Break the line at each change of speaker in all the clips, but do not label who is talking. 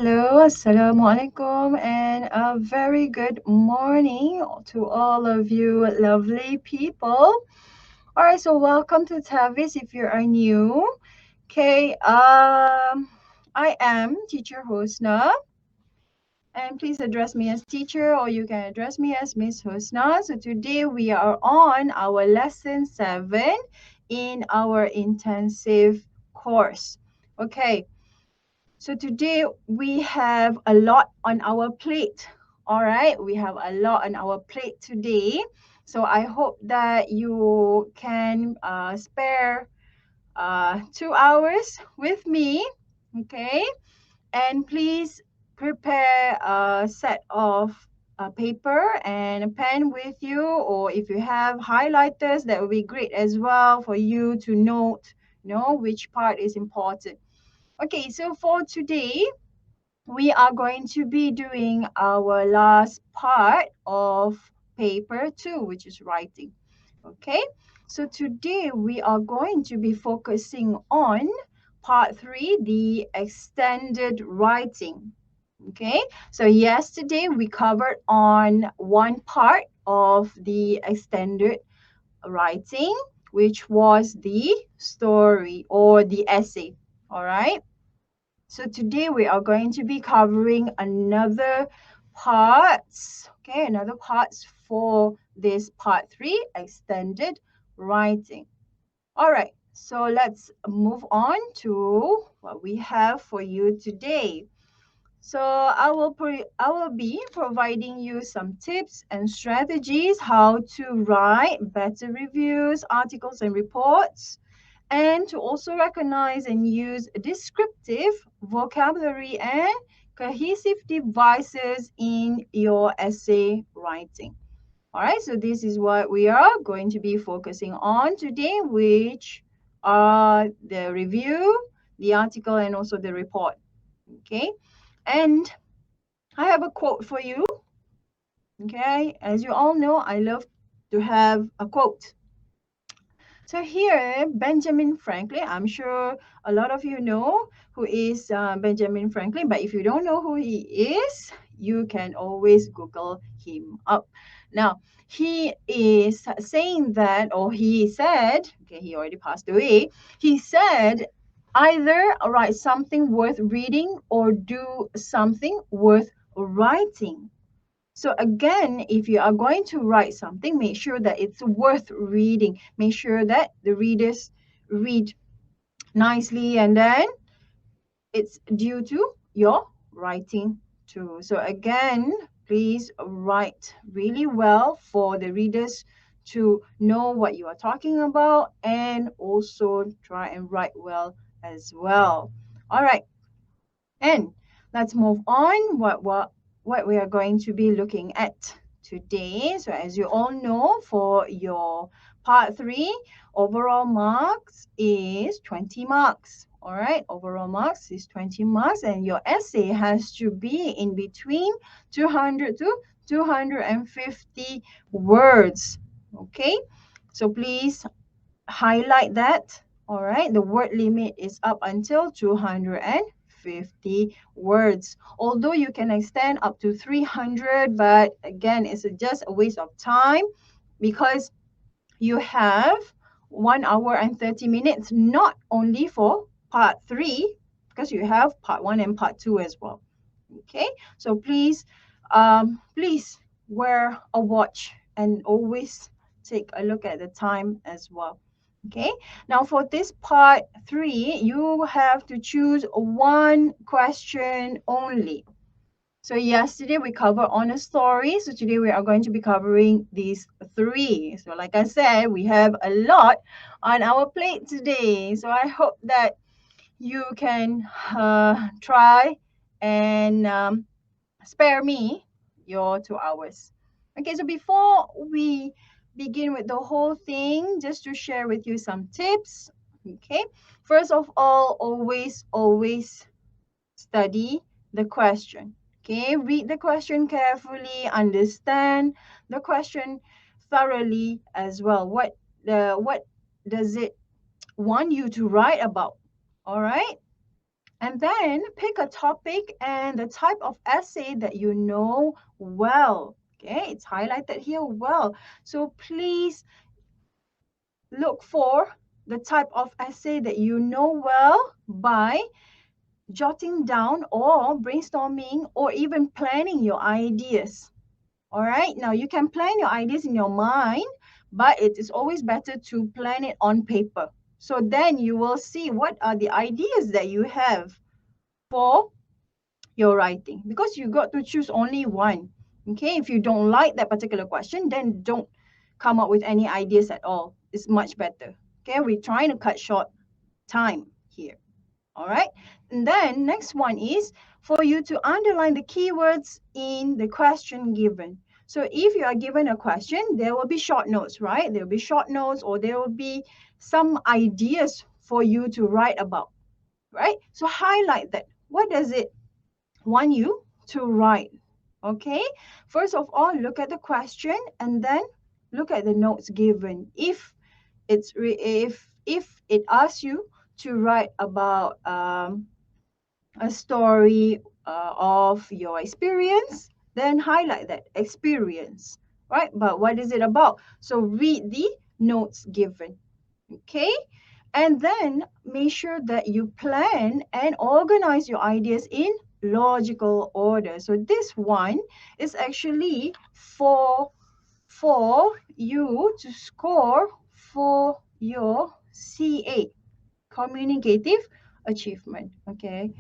Hello, Assalamu alaikum, and a very good morning to all of you lovely people. All right, so welcome to Tavis if you are new. Okay, I am teacher Hosna, and please address me as teacher or you can address me as Miss Hosna. So today we are on our lesson 7 in our intensive course. Okay, so today we have a lot on our plate. All right, we have a lot on our plate today. So I hope that you can spare 2 hours with me. Okay, and please prepare a set of paper and a pen with you, or if you have highlighters, that would be great as well for you to note, which part is important. Okay, so for today, we are going to be doing our last part of paper 2, which is writing. Okay, so today we are going to be focusing on part 3, the extended writing. Okay, so yesterday we covered on one part of the extended writing, which was the story or the essay. All right. So today we are going to be covering another parts, okay, another parts for this part 3, extended writing. All right, so let's move on to what we have for you today. So I will be providing you some tips and strategies how to write better reviews, articles and reports, and to also recognize and use descriptive vocabulary and cohesive devices in your essay writing. All right, so this is what we are going to be focusing on today, which are the review, the article, and also the report. Okay, and I have a quote for you. Okay, as you all know, I love to have a quote. So here, Benjamin Franklin, I'm sure a lot of you know who is Benjamin Franklin, but if you don't know who he is, you can always Google him up. Now, he is saying that, or he said, okay, he already passed away, he said, either write something worth reading or do something worth writing. So again, if you are going to write something, make sure that it's worth reading. Make sure that the readers read nicely, and then it's due to your writing too. So again, please write really well for the readers to know what you are talking about, and also try and write well as well. All right. And let's move on what we are going to be looking at today. So as you all know, for your part 3, overall marks is 20 marks. All right, overall marks is 20 marks, and your essay has to be in between 200 to 250 words. Okay, so please highlight that. All right, the word limit is up until 250 words. Although you can extend up to 300, but again, it's just a waste of time because you have 1 hour and 30 minutes, not only for part 3, because you have part 1 and part 2 as well. Okay, so please wear a watch and always take a look at the time as well. Okay, now for this part 3, you have to choose one question only. So yesterday we covered on a story, so today we are going to be covering these 3. So like I said, we have a lot on our plate today, so I hope that you can try and spare me your 2 hours. Okay, so before we begin with the whole thing, just to share with you some tips. Okay, first of all, always study the question. Okay, read the question carefully, understand the question thoroughly as well. What does it want you to write about? All right. And then pick a topic and the type of essay that you know well. Okay, it's highlighted here well. So please look for the type of essay that you know well by jotting down or brainstorming or even planning your ideas. All right, now you can plan your ideas in your mind, but it is always better to plan it on paper. So then you will see what are the ideas that you have for your writing, because you got to choose only one. Okay, if you don't like that particular question, then don't come up with any ideas at all. It's much better. Okay, we're trying to cut short time here. All right. And then next one is for you to underline the keywords in the question given. So if you are given a question, there will be short notes, right? There will be short notes or there will be some ideas for you to write about, right? So highlight that. What does it want you to write? Okay. First of all, look at the question and then look at the notes given. If it asks you to write about a story of your experience, then highlight that experience, right? But what is it about? So read the notes given, okay? And then make sure that you plan and organize your ideas in logical order. So this one is actually for you to score for your CA, communicative achievement, okay?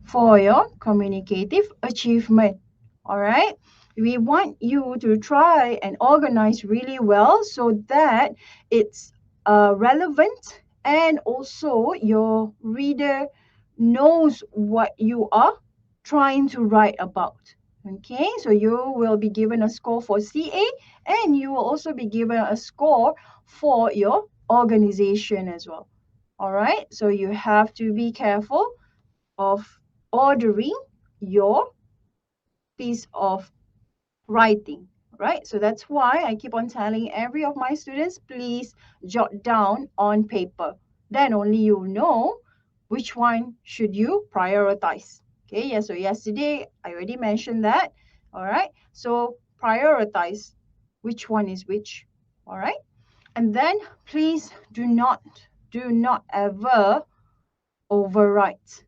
For your communicative achievement. All right. We want you to try and organize really well so that it's relevant and also your reader knows what you are trying to write about. Okay, so you will be given a score for CA and you will also be given a score for your organization as well. All right, so you have to be careful of ordering your piece of writing, right? So that's why I keep on telling every of my students, please jot down on paper. Then only you know which one should you prioritize. Okay, yeah, so yesterday I already mentioned that. All right, so prioritize which one is which. All right, and then please do not ever overwrite.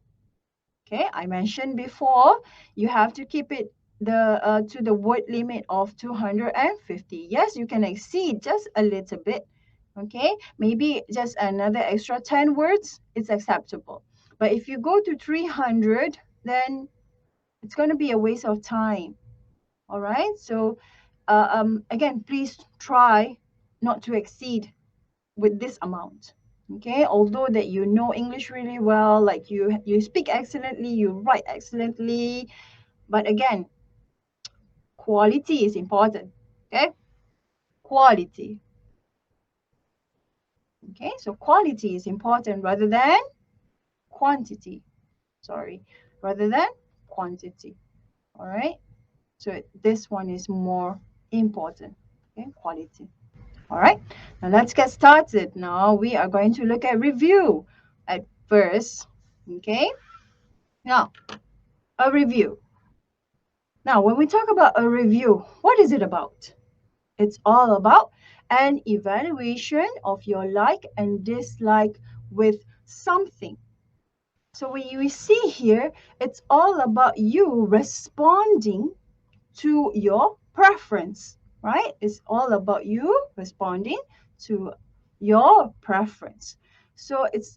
Okay, I mentioned before, you have to keep it to the word limit of 250. Yes, you can exceed just a little bit. Okay, maybe just another extra 10 words, it's acceptable. But if you go to 300, then it's going to be a waste of time. All right, so again, please try not to exceed with this amount. Okay, although that you know English really well, like you speak excellently, you write excellently, but again, quality is important. Okay, quality. Okay, so quality is important rather than quantity. Sorry, rather than quantity. All right, so this one is more important. Okay, quality. All right, now let's get started. Now we are going to look at review at first. Okay, now a review. Now, when we talk about a review, what is it about? It's all about an evaluation of your like and dislike with something. So when you see here, it's all about you responding to your preference, right? It's all about you responding to your preference. So it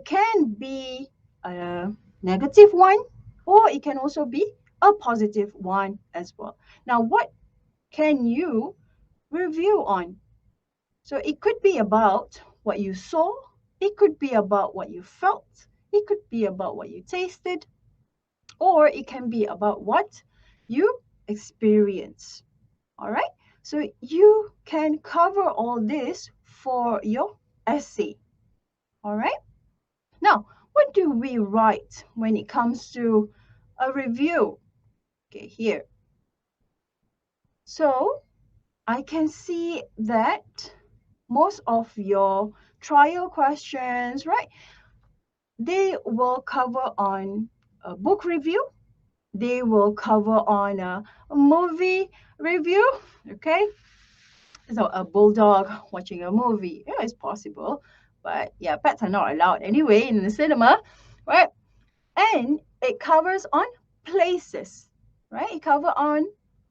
can be a negative one, or it can also be a positive one as well. Now, what can you review on? So it could be about what you saw, it could be about what you felt, it could be about what you tasted, or it can be about what you experience. All right, so you can cover all this for your essay. All right, now what do we write when it comes to a review? Okay, here. So I can see that most of your trial questions, right? they will cover on a book review. They will cover on a movie review. Okay, so a bulldog watching a movie, yeah, it's possible, but yeah, pets are not allowed anyway in the cinema, right? And it covers on places, right? It covers on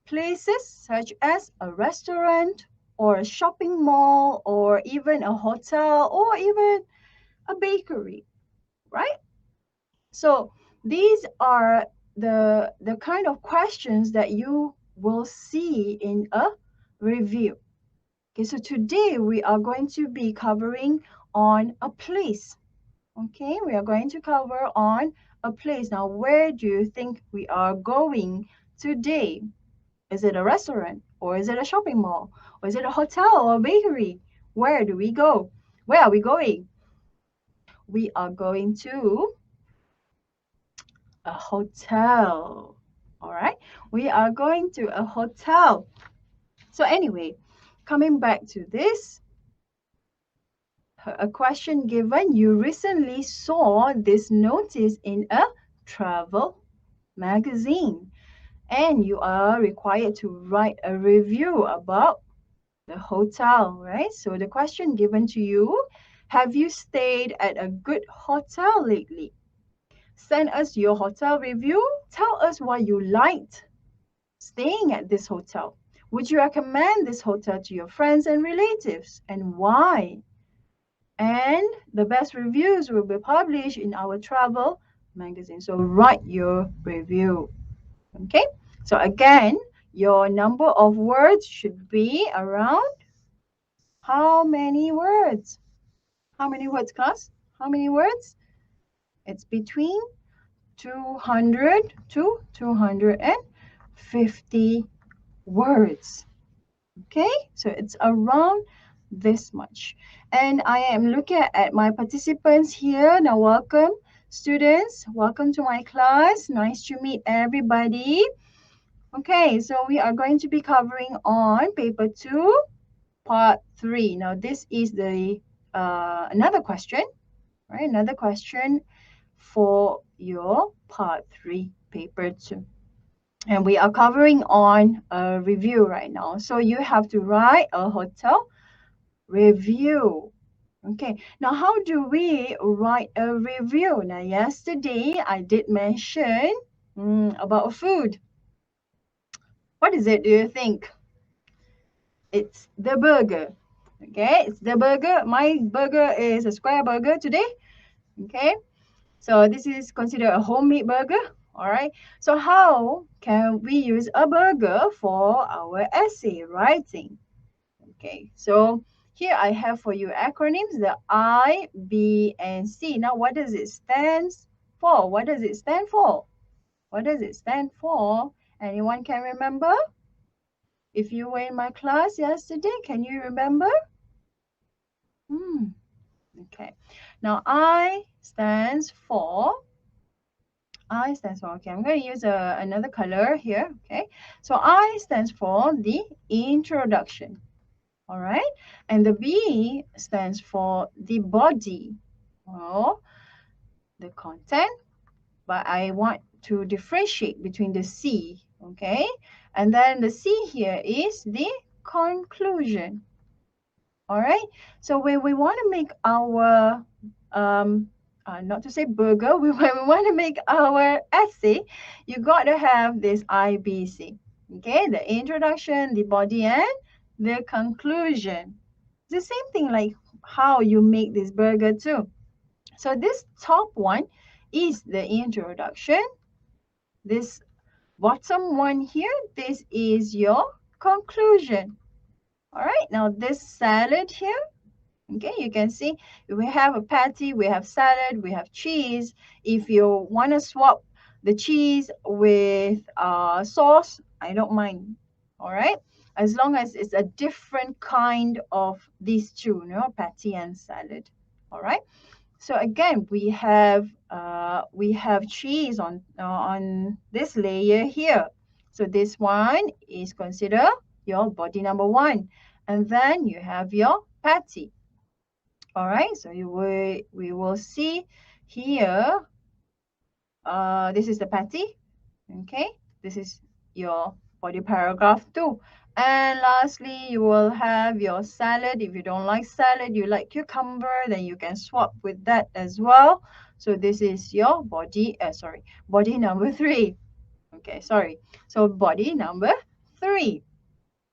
places such as a restaurant or a shopping mall or even a hotel or even a bakery, right? So these are the kind of questions that you will see in a review. Okay, so today we are going to be covering on a place. Okay, we are going to cover on a place. Now, where do you think we are going today? Is it a restaurant or is it a shopping mall or is it a hotel or a bakery? Where do we go? Where are we going? We are going to a hotel. All right, we are going to a hotel. So, anyway, coming back to this, a question given, you recently saw this notice in a travel magazine and you are required to write a review about the hotel, right? So the question given to you, have you stayed at a good hotel lately? Send us your hotel review. Tell us why you liked staying at this hotel. Would you recommend this hotel to your friends and relatives and why? And the best reviews will be published in our travel magazine. So write your review. Okay. So again, your number of words should be around how many words? How many words, class? How many words? It's between 200 to 250 words. Okay, so it's around this much. And I am looking at my participants here. Now, welcome, students. Welcome to my class. Nice to meet everybody. Okay, so we are going to be covering on paper 2, part 3. Now, this is the another question, right? Another question for your part 3, paper 2. And we are covering on a review right now. So you have to write a hotel review. Okay, now how do we write a review? Now, yesterday I did mention about food. What is it, do you think? It's the burger. Okay, it's the burger. My burger is a square burger today. Okay, so this is considered a homemade burger. All right, so how can we use a burger for our essay writing? Okay, so here I have for you acronyms, the I, B, and C. Now, what does it stand for? What does it stand for? What does it stand for? Anyone can remember? If you were in my class yesterday, can you remember? Hmm. Okay. Now, okay, I'm going to use another color here. Okay. So, I stands for the introduction. All right. And the B stands for the body or the content. But I want to differentiate between the C. Okay. And then the C here is the conclusion. All right. So when we want to make our, not to say burger, when we want to make our essay, you got to have this IBC. Okay, the introduction, the body, and the conclusion. It's the same thing like how you make this burger too. So this top one is the introduction. This bottom one here, this is your conclusion. All right, now this salad here, okay, you can see we have a patty, we have salad, we have cheese. If you want to swap the cheese with sauce, I don't mind. All right, as long as it's a different kind of these two, you know, patty and salad. All right. So again, we have cheese on this layer here. So this one is considered your body number 1, and then you have your patty. All right, so we will see here, this is the patty. Okay, this is your body paragraph 2. And lastly, you will have your salad. If you don't like salad, you like cucumber, then you can swap with that as well. So this is your body, body number 3. Okay, sorry. So body number 3.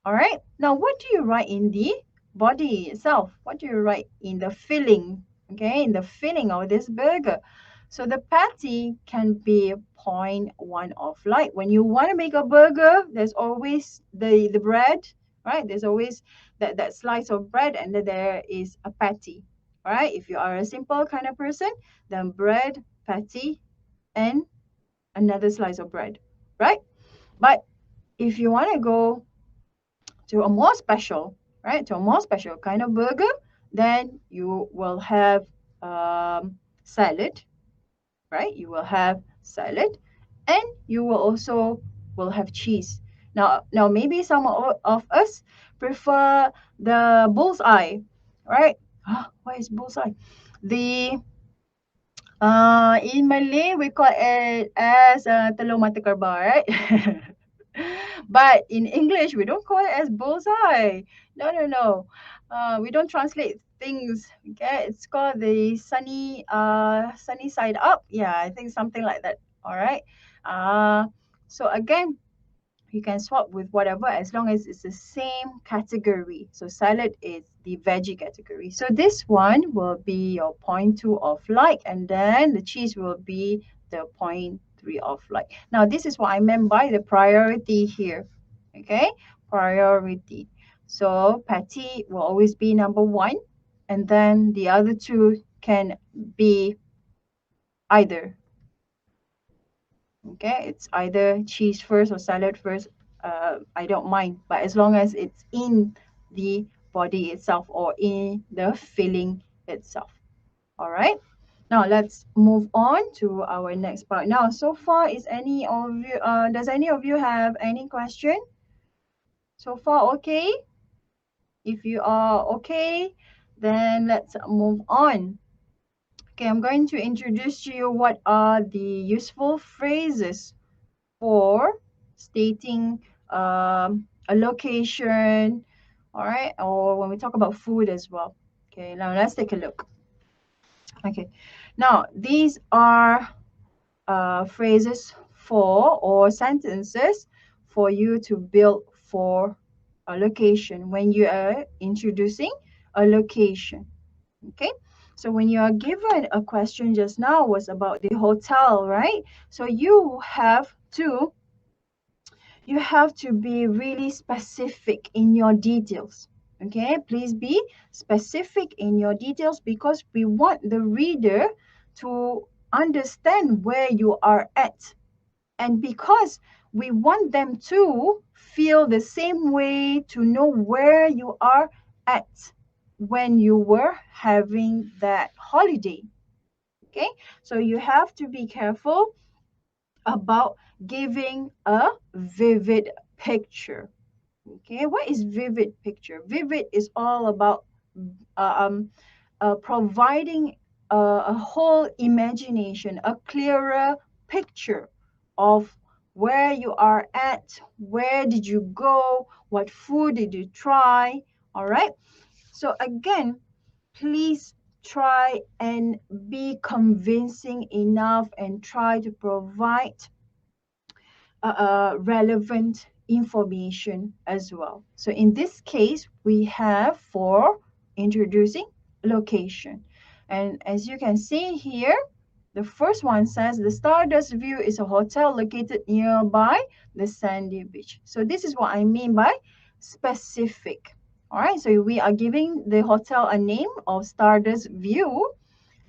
All right. Now, what do you write in the body itself? What do you write in the filling? Okay, in the filling of this burger. So the patty can be point one of light. When you want to make a burger, there's always the bread, right? There's always that slice of bread, and then there is a patty. All right. If you are a simple kind of person, then bread, patty, and another slice of bread, right? But if you want to go to a more special, right, to a more special kind of burger, then you will have salad, right? You will have salad, and you will also will have cheese. Now maybe some of us prefer the bullseye, right? What is bullseye? The in Malay, we call it as telur mata kerbau, right? But in English, we don't call it as bullseye. No, no, no. We don't translate things. Okay, it's called the sunny side up. Yeah, I think something like that. All right. So again, you can swap with whatever as long as it's the same category. So salad is the veggie category. So this one will be your point 2 of like, and then the cheese will be the point 3 of like. Now this is what I meant by the priority here. Okay, priority. So patty will always be number 1, and then the other two can be either. Okay, it's either cheese first or salad first. I don't mind, but as long as it's in the body itself or in the filling itself. All right. Now let's move on to our next part. Now, so far, is any of you? Does any of you have any question? So far, okay. If you are okay, then let's move on. Okay, I'm going to introduce to you what are the useful phrases for stating a location, all right, or when we talk about food as well. Okay, now let's take a look. Okay, now these are phrases for or sentences for you to build for a location when you are introducing a location. Okay, so when you are given a question just now was about the hotel, right? So you have to be really specific in your details. Okay, please be specific in your details because we want the reader to understand where you are at. And because we want them to feel the same way to know where you are at when you were having that holiday. Okay, so you have to be careful about giving a vivid picture. Okay, what is vivid picture? Vivid is all about um, providing a whole imagination, a clearer picture of where you are at, where did you go, what food did you try, all right? So again, please try and be convincing enough and try to provide relevant information as well. So in this case, we have for introducing location. And as you can see here, the first one says the Stardust View is a hotel located nearby the sandy beach. So this is what I mean by specific. All right, so we are giving the hotel a name of Stardust View,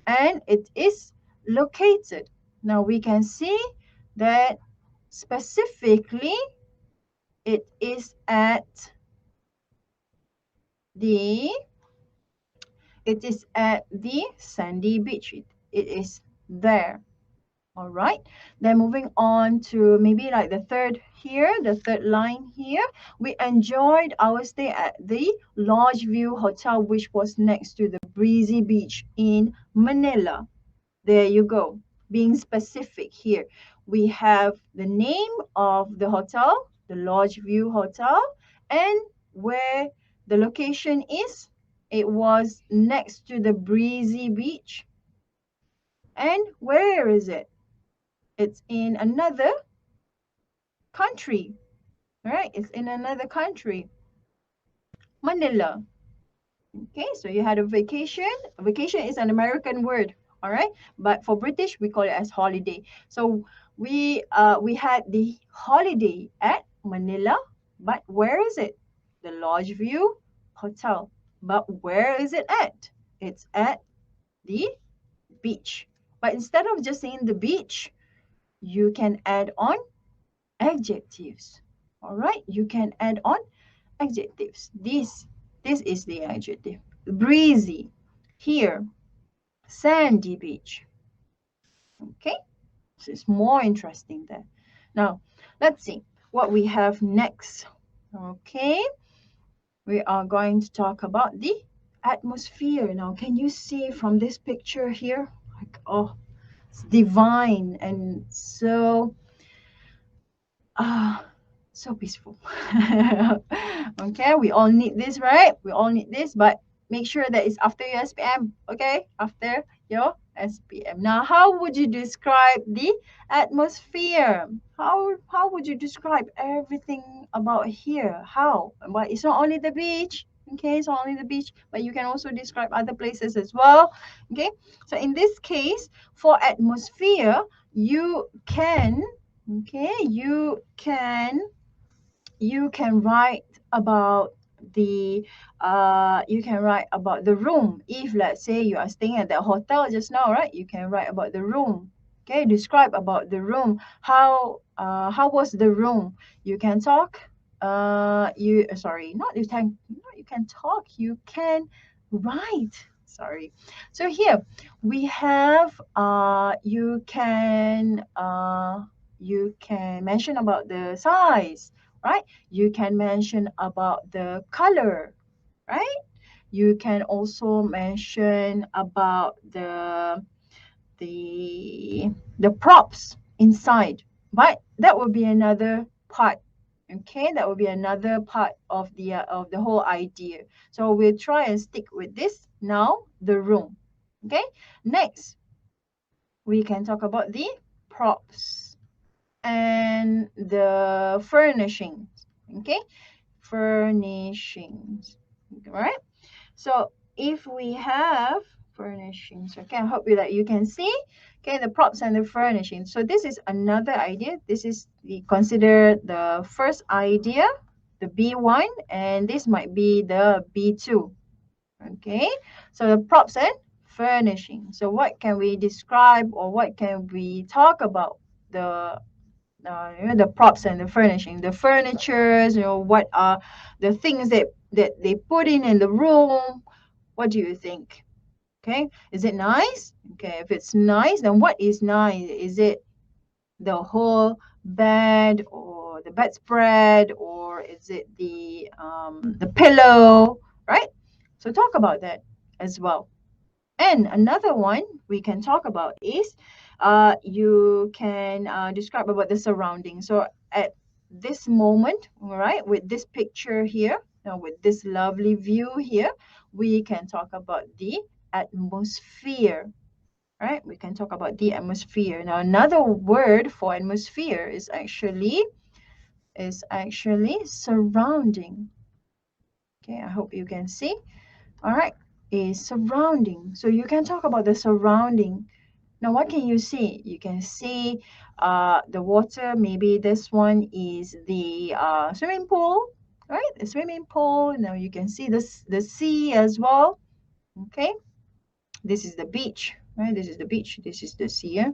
and it is located. Now we can see that specifically it is at the sandy beach. It is there. All right, then moving on to maybe like the third line here. We enjoyed our stay at the Lodge View Hotel, which was next to the breezy beach in Manila. There you go. Being specific here. We have the name of the hotel, the Lodge View Hotel, and where the location is. It was next to the breezy beach. And where is it? It's in another country, right? It's in another country, Manila. Okay, so you had a vacation. Vacation is an American word, all right? But for British, we call it as holiday. So we had the holiday at Manila, but where is it? The Lodge View Hotel. But where is it at? It's at the beach. But instead of just saying the beach, you can add on adjectives. All right, you can add on adjectives. This is the adjective. Breezy. Here, sandy beach. Okay, so it's more interesting there. Now, let's see what we have next. Okay, we are going to talk about the atmosphere. Now, can you see from this picture here? Like, oh, it's divine and so ah, so peaceful. Okay, we all need this, right? We all need this, but make sure that it's after your SPM, okay? After your SPM. Now, how would you describe the atmosphere? How would you describe everything about here? How? But it's not only the beach, okay? It's not only the beach, but you can also describe other places as well, okay? So in this case, for atmosphere, you can okay you can write about the you can write about the room. If let's say you are staying at the hotel just now, right, you can write about the room. Okay, describe about the room. How was the room? You can talk you sorry not you can not you can talk, you can write. Sorry. So here we have you can mention about the size, right? You can mention about the color, right? You can also mention about the the props inside. But that will be another part. Okay, that will be another part of the whole idea. So we'll try and stick with this now, the room. Okay, next we can talk about the props and the furnishings. Okay, furnishings. Right. So if we have furnishings, okay, I hope that you can see, okay, the props and the furnishings. So this is another idea. This is the consider the first idea, the B1, and this might be the B2. Okay, so the props and furnishing. So what can we describe or what can we talk about the props and the furnishing, the furnitures, what are the things that they put in the room? What do you think? Okay, is it nice? Okay, if it's nice, then what is nice? Is it the whole bed or the bedspread, or is it the pillow, right? So talk about that as well. And another one we can talk about is you can describe about the surroundings. So at this moment, all right, with this picture here, with this lovely view here, we can talk about the atmosphere, right? We can talk about the atmosphere. Now, another word for atmosphere is actually surrounding. Okay, I hope you can see. All right, is surrounding. So you can talk about the surrounding. Now, what can you see? You can see the water. Maybe this one is the swimming pool, right? The swimming pool. Now you can see the sea as well. Okay, this is the beach, right? This is the beach. This is the sea.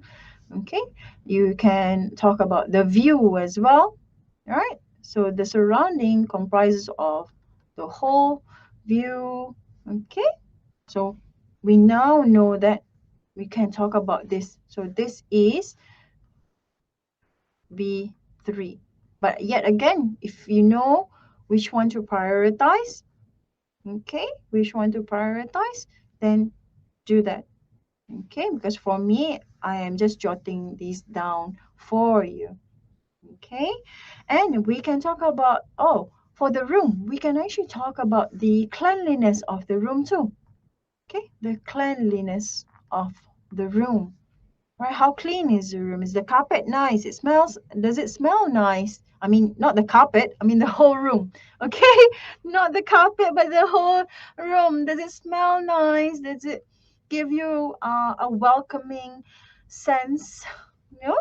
Okay, you can talk about the view as well. All right. So the surrounding comprises of the whole view. Okay. So we now know that we can talk about this. So this is B3. But yet again, if you know which one to prioritize, okay, which one to prioritize, then do that. Okay, because for me, I am just jotting these down for you. Okay, and we can talk about, oh, for the room, we can actually talk about the cleanliness of the room too. Okay, the cleanliness of the room. Right? How clean is the room? Is the carpet nice? It smells, does it smell nice? I mean, not the carpet, I mean the whole room. Okay? Not the carpet, but the whole room. Does it smell nice? Does it give you a welcoming sense? You know?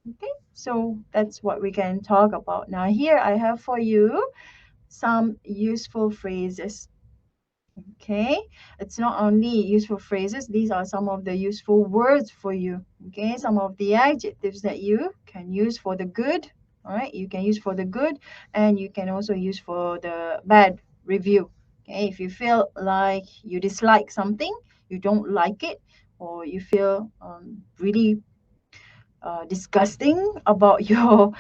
Okay? So that's what we can talk about. Now, here I have for you some useful phrases. Okay, it's not only useful phrases, these are some of the useful words for you. Okay, some of the adjectives that you can use for the good. All right, you can use for the good, and you can also use for the bad review. Okay, if you feel like you dislike something, you don't like it, or you feel really disgusting about your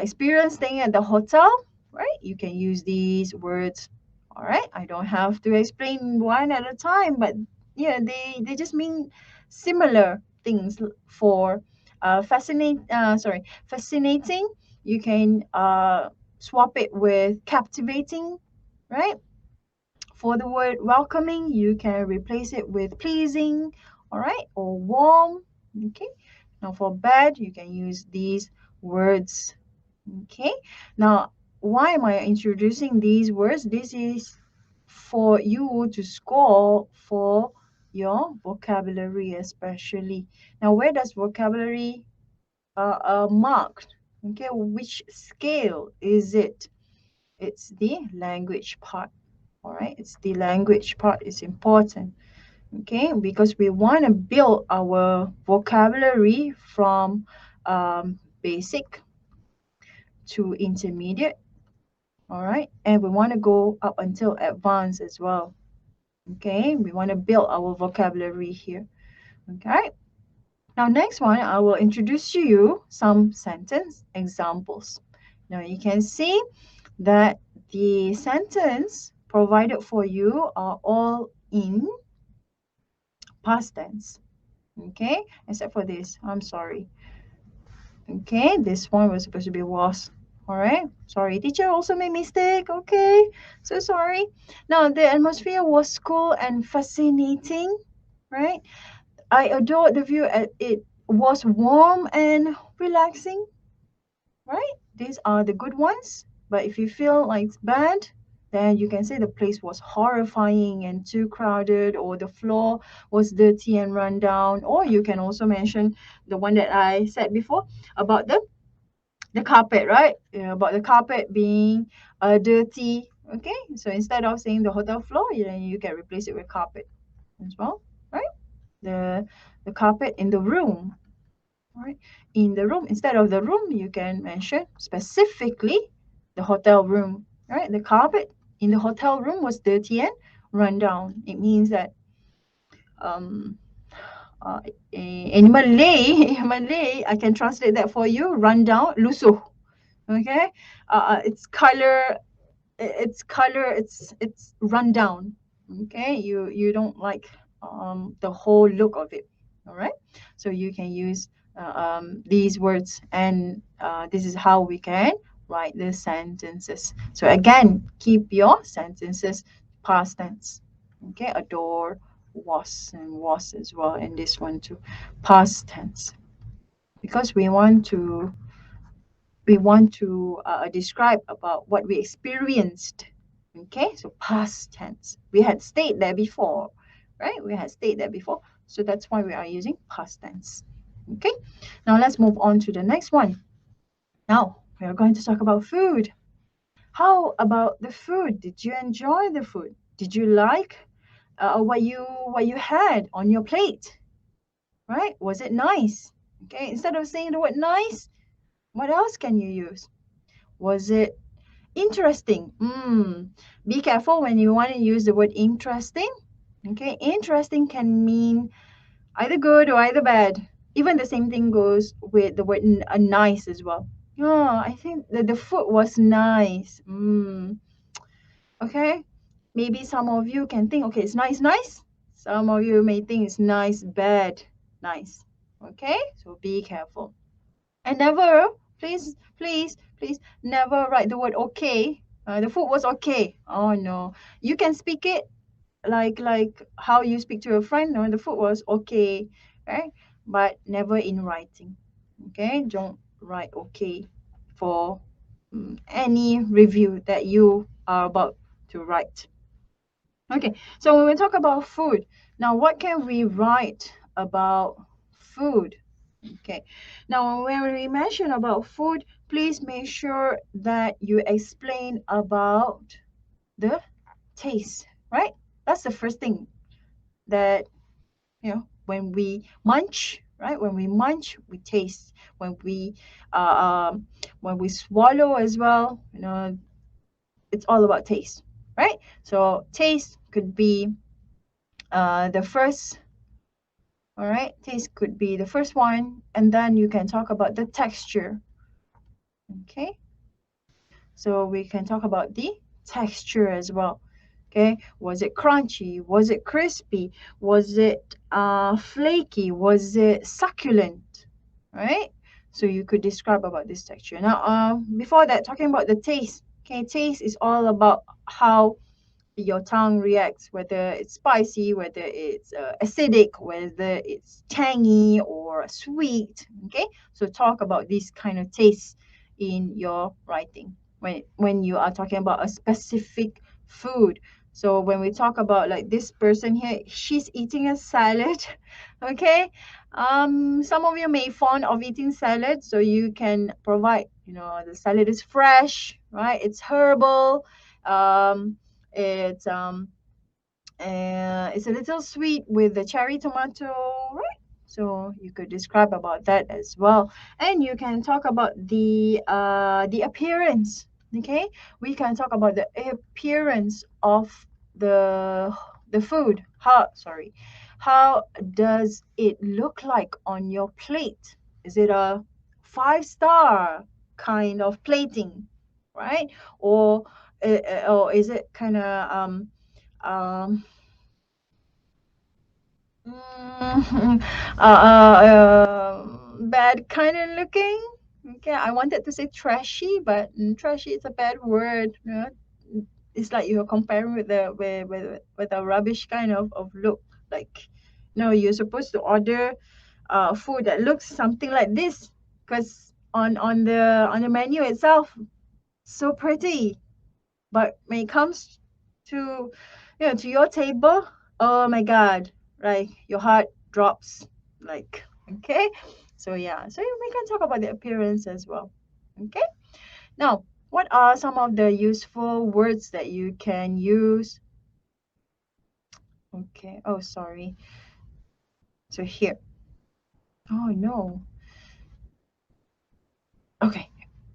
experience staying at the hotel, right? You can use these words. All right. I don't have to explain one at a time, but yeah, they just mean similar things for fascinating. You can swap it with captivating, right? For the word welcoming, you can replace it with pleasing, all right, or warm. Okay. Now for bad, you can use these words. Okay. Now, why am I introducing these words? This is for you to score for your vocabulary, especially. Now, where does vocabulary marked? Okay, which scale is it? It's the language part. All right, it's the language part is important. Okay, because we want to build our vocabulary from basic to intermediate. All right, and we want to go up until advanced as well. Okay, we want to build our vocabulary here. Okay, now next one, I will introduce to you some sentence examples. Now you can see that the sentence provided for you are all in past tense. Okay, except for this, I'm sorry. Okay, this one was supposed to be was. All right, sorry, teacher also made mistake. Okay, so sorry. Now the atmosphere was cool and fascinating, right? I adored the view. It was warm and relaxing, right? These are the good ones. But if you feel like it's bad, then you can say the place was horrifying and too crowded, or the floor was dirty and run down, or you can also mention the one that I said before about the carpet, right? Yeah, about the carpet being dirty. Okay, so instead of saying the hotel floor, you can replace it with carpet as well, right? The the carpet in the room, right? In the room, instead of the room, you can mention specifically the hotel room, right? The carpet in the hotel room was dirty and run down. It means that um, uh, in Malay, in Malay, I can translate that for you. Run down, lusuh. Okay, its color, it's run down. Okay, you don't like the whole look of it. All right, so you can use these words, and this is how we can write the sentences. So again, keep your sentences past tense. Okay, adore, was as well, and this one too, past tense, because we want to describe about what we experienced. Okay, so past tense. We had stayed there before, right? We had stayed there before. So that's why we are using past tense. Okay, now let's move on to the next one. Now we are going to talk about food. How about the food? Did you enjoy the food? Did you like what you had on your plate? Right? Was it nice? Okay, instead of saying the word nice, what else can you use? Was it interesting? Be careful when you want to use the word interesting. Okay, interesting can mean either good or either bad. Even the same thing goes with the word nice as well. Oh, I think that the food was nice. Okay, maybe some of you can think, okay, it's nice, nice. Some of you may think it's nice, bad, nice. Okay, so be careful. And never, please, never write the word okay. The food was okay. Oh no, you can speak it like how you speak to a friend. No, the food was okay, right? But never in writing. Okay, don't write okay for any review that you are about to write. Okay, so when we talk about food, now what can we write about food? Okay, now when we mention about food, please make sure that you explain about the taste, right? That's the first thing that, when we munch, right? When we munch, we taste. Uh, um, when we swallow as well, it's all about taste, right? So taste could be the first. All right, taste could be the first one, and then you can talk about the texture. Okay, so we can talk about the texture as well. Okay, was it crunchy? Was it crispy? Was it flaky? Was it succulent? Right? So you could describe about this texture. Now, before that, talking about the taste. Okay, taste is all about how your tongue reacts, whether it's spicy, whether it's acidic, whether it's tangy or sweet. Okay, so talk about these kind of tastes in your writing when you are talking about a specific food. So when we talk about like this person here, she's eating a salad. Okay, some of you may fond of eating salad, so you can provide, the salad is fresh, right? It's herbal. Um it's um uh, it's a little sweet with the cherry tomato, right? So you could describe about that as well, and you can talk about the appearance. Okay, we can talk about the appearance of the food. How does it look like on your plate? Is it a 5-star kind of plating, right? Or is it kind of um, mm, bad kind of looking? Okay, I wanted to say trashy, but trashy is a bad word. It's like you're comparing with with a rubbish kind of look. Like, no, you're supposed to order food that looks something like this, because on the menu itself, so pretty. But when it comes to, to your table, oh my God, like your heart drops. Like, okay. So yeah, so we can talk about the appearance as well. Okay. Now, what are some of the useful words that you can use? Okay. Oh, sorry. So here. Oh no. Okay.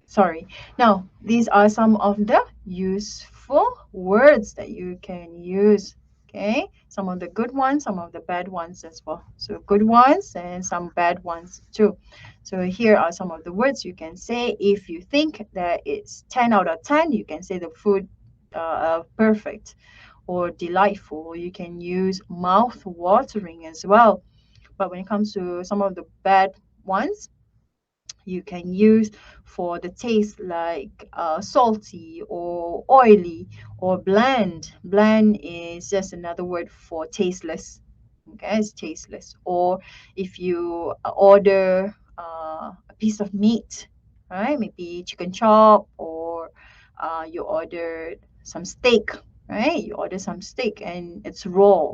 Sorry. Now, these are some of the useful words that you can use. Okay, some of the good ones, some of the bad ones as well. So, good ones and some bad ones too. So, here are some of the words you can say. If you think that it's 10 out of 10, you can say the food perfect or delightful. You can use mouth watering as well. But when it comes to some of the bad ones, you can use for the taste, like salty or oily or bland. Bland is just another word for tasteless. Okay, it's tasteless. Or if you order a piece of meat, right? Maybe chicken chop, or you ordered some steak, right? You order some steak and it's raw,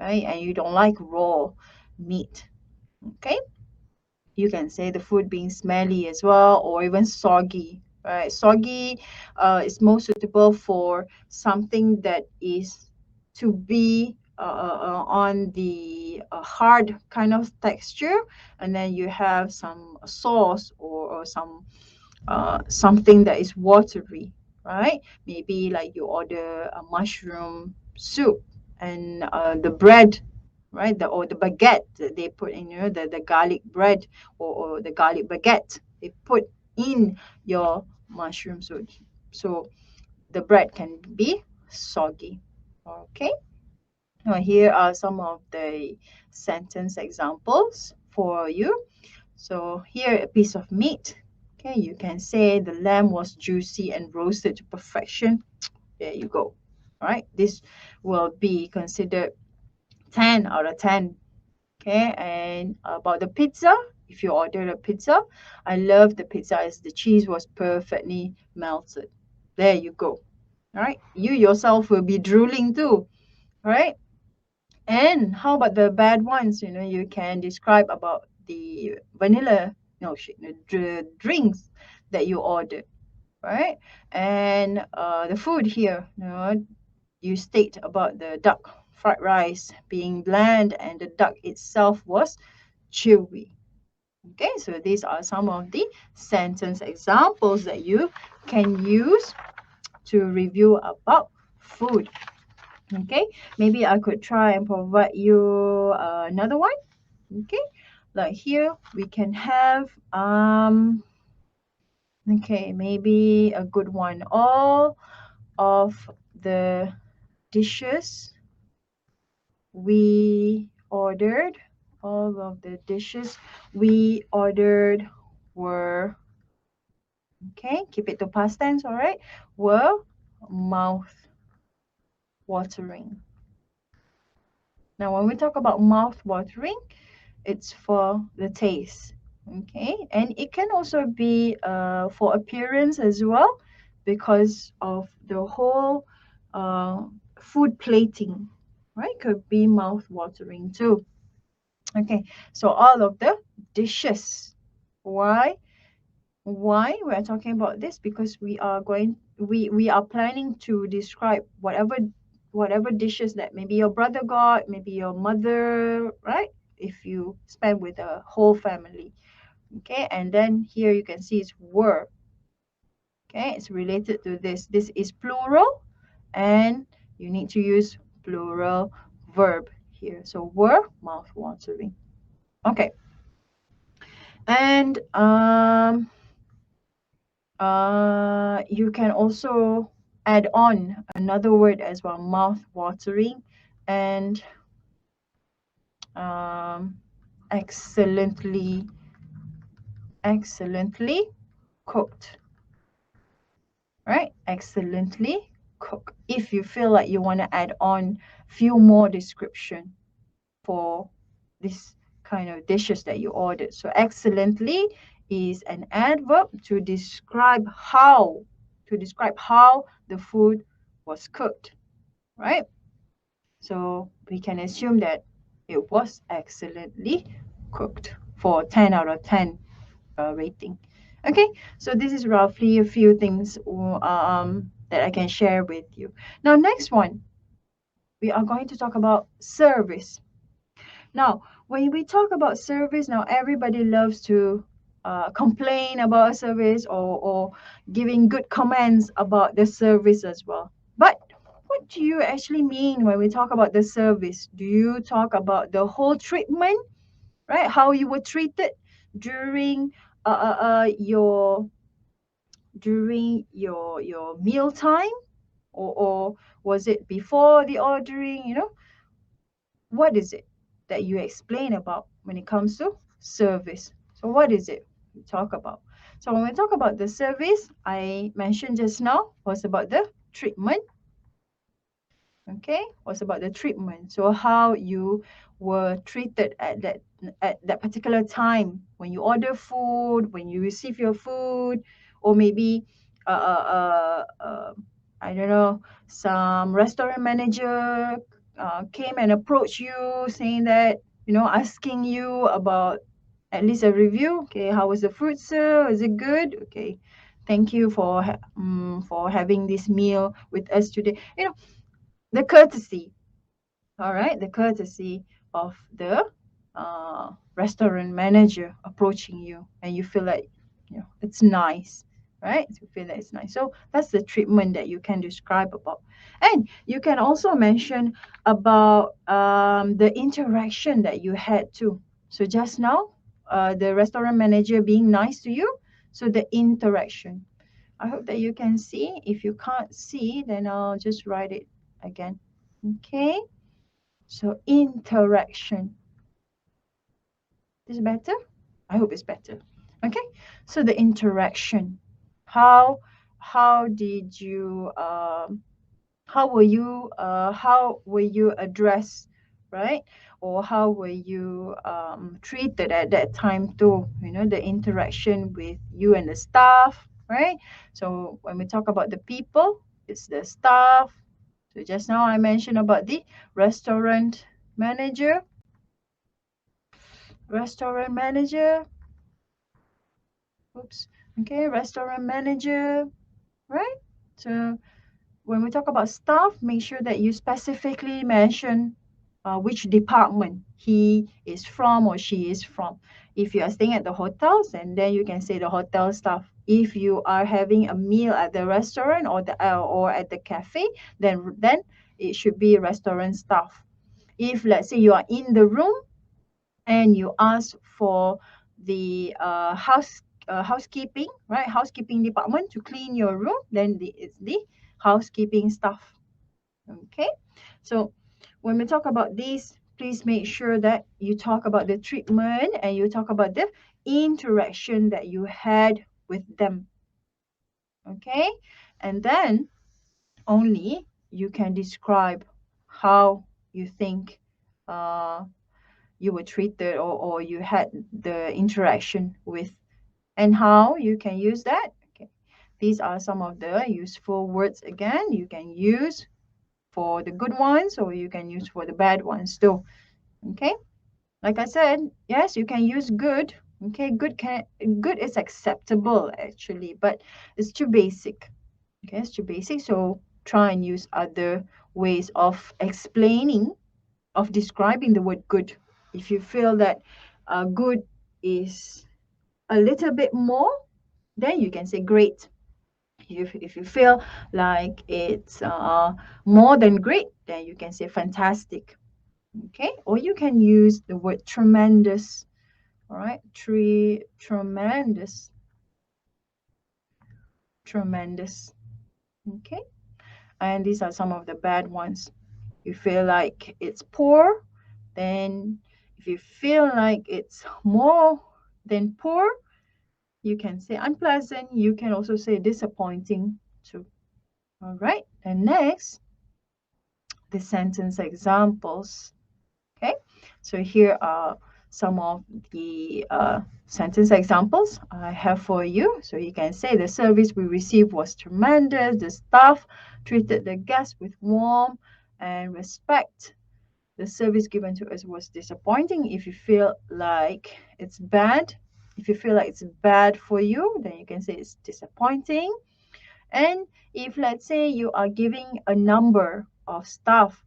right? And you don't like raw meat. Okay, you can say the food being smelly as well, or even soggy, right? Soggy is most suitable for something that is to be on the hard kind of texture, and then you have some sauce, or some something that is watery, right? Maybe like you order a mushroom soup, and the bread, right? Or the baguette that they put in, the garlic bread, or the garlic baguette they put in your mushroom soup. So the bread can be soggy. Okay. Now, here are some of the sentence examples for you. So here, a piece of meat. Okay, you can say the lamb was juicy and roasted to perfection. There you go. All right, this will be considered 10 out of 10. Okay, and about the pizza, if you ordered a pizza, I love the pizza as the cheese was perfectly melted. There you go. All right, you yourself will be drooling too. All right, and how about the bad ones? You know, you can describe about the vanilla milkshake, the drinks that you ordered, right? And the food here, you state about the duck fried rice being bland and the duck itself was chewy. Okay, so these are some of the sentence examples that you can use to review about food. Okay, maybe I could try and provide you another one. Okay, like here we can have okay, maybe a good one. All of the dishes we ordered, all of the dishes we ordered were, okay, keep it to past tense, all right, were mouth watering. Now, when we talk about mouth watering, it's for the taste, okay, and it can also be for appearance as well because of the whole uh, food plating, right? Could be mouth watering too. Okay, so all of the dishes. Why? Why we are talking about this? Because we are planning to describe whatever dishes that maybe your brother got, maybe your mother, right? If you spend with the whole family. Okay, and then here you can see it's were. Okay, it's related to this. This is plural, and you need to use plural verb here. So were mouth watering. Okay. And you can also add on another word as well, mouth watering, and um, excellently, excellently cooked, right? Excellently cooked. If you feel like you want to add on few more description for this kind of dishes that you ordered. So excellently is an adverb to describe how the food was cooked, right? So we can assume that it was excellently cooked for 10 out of 10 rating. Okay, so this is roughly a few things that I can share with you. Now, next one, we are going to talk about service. Now, when we talk about service, now everybody loves to complain about a service or giving good comments about the service as well. But what do you actually mean when we talk about the service? Do you talk about the whole treatment, right? How you were treated during your your meal time, or was it before the ordering? You know, what is it that you explain about when it comes to service? So what is it we talk about? So when we talk about the service, I mentioned just now was about the treatment. Okay, was about the treatment. So how you were treated at that particular time when you order food, when you receive your food, or maybe I don't know, some restaurant manager came and approached you saying that, asking you about at least a review. Okay, how was the food, sir? Is it good? Okay, thank you for having this meal with us today. The courtesy, all right, the courtesy of the restaurant manager approaching you, and you feel like, it's nice, right? You feel that it's nice. So that's the treatment that you can describe about. And you can also mention about the interaction that you had too. So just now, the restaurant manager being nice to you. So the interaction. I hope that you can see. If you can't see, then I'll just write it again. Okay. So interaction. Is it better? I hope it's better. Okay. So the interaction. How how did you how were you addressed, right? Or how were you treated at that time too? You know, the interaction with you and the staff, right? So when we talk about the people, it's the staff. So just now I mentioned about the restaurant manager, restaurant manager. Oops. Okay, restaurant manager, right? So when we talk about staff, make sure that you specifically mention which department he is from or she is from. If you are staying at the hotels, and then you can say the hotel staff. If you are having a meal at the restaurant or at the cafe, then it should be restaurant staff. If let's say you are in the room and you ask for the housekeeping, right? Housekeeping department to clean your room, then it's the housekeeping staff. Okay, so when we talk about this, please make sure that you talk about the treatment and you talk about the interaction that you had with them. Okay, and then only you can describe how you think uh, you were treated, or you had the interaction with, and how you can use that. Okay, these are some of the useful words again you can use for the good ones, or you can use for the bad ones too. Okay, like I said, yes, you can use good. Okay, good is acceptable actually, but it's too basic. Okay, it's too basic, so try and use other ways of explaining, of describing the word good. If you feel that good is a little bit more, then you can say great. If you feel like it's more than great, then you can say fantastic. Okay, or you can use the word tremendous. All right, tremendous, tremendous. Okay, and these are some of the bad ones. You feel like it's poor, then if you feel like it's more than poor, you can say unpleasant. You can also say disappointing too. All right, and next, the sentence examples. Okay, so here are some of the sentence examples I have for you. So you can say the service we received was tremendous. The staff treated the guests with warmth and respect. The service given to us was disappointing. If you feel like it's bad, if you feel like it's bad for you, then you can say it's disappointing. And if let's say you are giving a number of staff,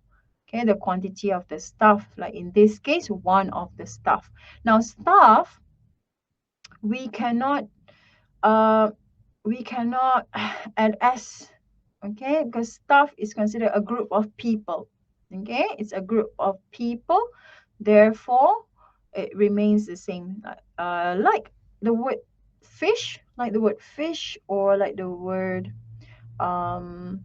okay, the quantity of the staff, like in this case, one of the staff. Now, staff, we cannot uh, we cannot add s, okay, because staff is considered a group of people. Okay, it's a group of people, therefore it remains the same. Like the word fish, like the word fish, or um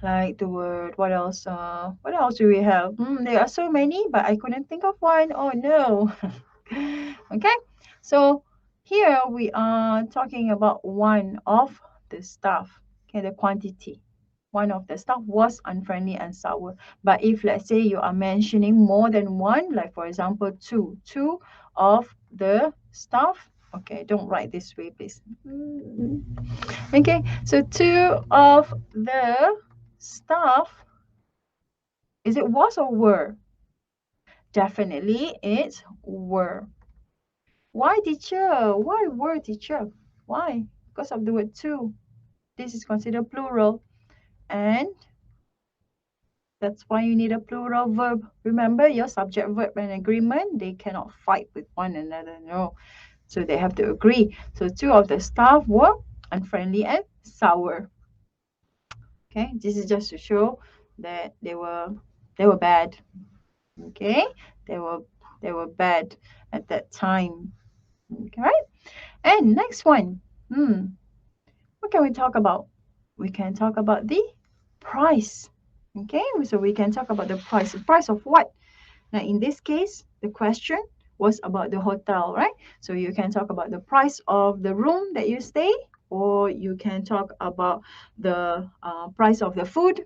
like the word, what else do we have? There are so many, but I couldn't think of one. Oh no. Okay, so here we are talking about one of the staff. Okay, the quantity. One of the staff was unfriendly and sour. But if let's say you are mentioning more than one, like for example two of the staff. Okay, don't write this way, please. Okay, so two of the staff, is it was or were? Definitely it's were. Why teacher? Why were teacher? Why? Because of the word two. This is considered plural, and that's why you need a plural verb. Remember, your subject, verb, and agreement, they cannot fight with one another. No. So they have to agree. So two of the staff were unfriendly and sour. Okay, this is just to show that they were bad. Okay, they were they were bad at that time. Okay, right? And next one. What can we talk about? We can talk about the price. Okay, so we can talk about the price. The price of what? Now, in this case, the question was about the hotel, right? So you can talk about the price of the room that you stay, or you can talk about the price of the food.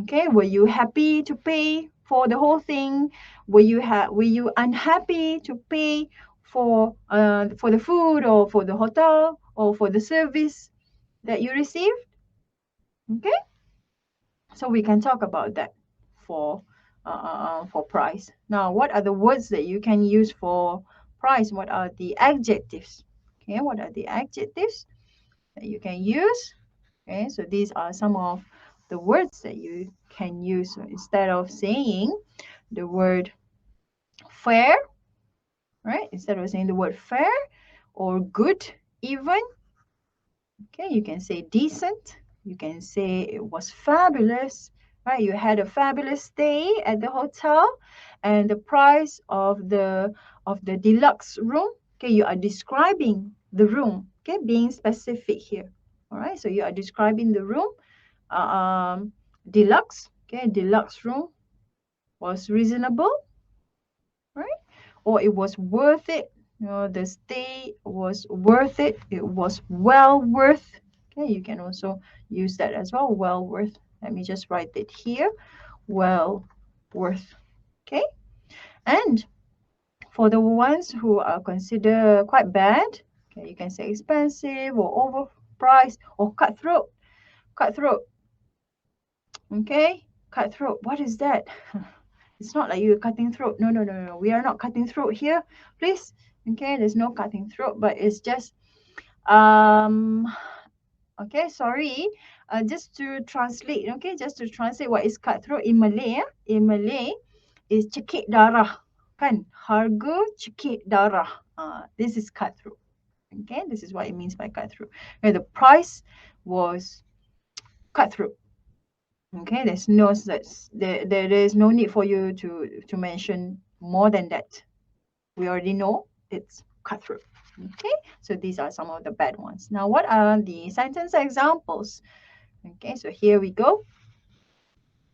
Okay, were you happy to pay for the whole thing? Were you unhappy to pay for the food or for the hotel or for the service that you received? Okay, so we can talk about that for for price. Now, what are the words that you can use for price? What are the adjectives? Okay, what are the adjectives that you can use? Okay, so these are some of the words that you can use. So instead of saying the word fair, right? Instead of saying the word fair or good, even, okay, you can say decent. You can say it was fabulous, right? You had a fabulous stay at the hotel, and the price of the deluxe room. Okay, you are describing the room. Okay, being specific here. All right, so you are describing the room. Deluxe. Okay, deluxe room was reasonable, right? Or it was worth it. You know, the stay was worth it. It was well worth. Okay, you can also use that as well. Well worth. Let me just write it here. Well worth. Okay, and for the ones who are considered quite bad, okay, you can say expensive or overpriced or cutthroat. Cutthroat. Okay, cutthroat. What is that? It's not like you're cutting throat. No, no, no, no. We are not cutting throat here, please. Okay, there's no cutting throat, but it's just um. Okay, sorry. Just to translate. Okay, just to translate what is cutthroat in Malay. In Malay, is cekik darah, kan? Harga cekik darah. This is cutthroat. Okay, this is what it means by cutthroat. Okay, the price was cutthroat. Okay, there's no such there is no need for you to mention more than that. We already know it's cutthroat. Okay, so these are some of the bad ones. Now, what are the sentence examples? Okay, so here we go.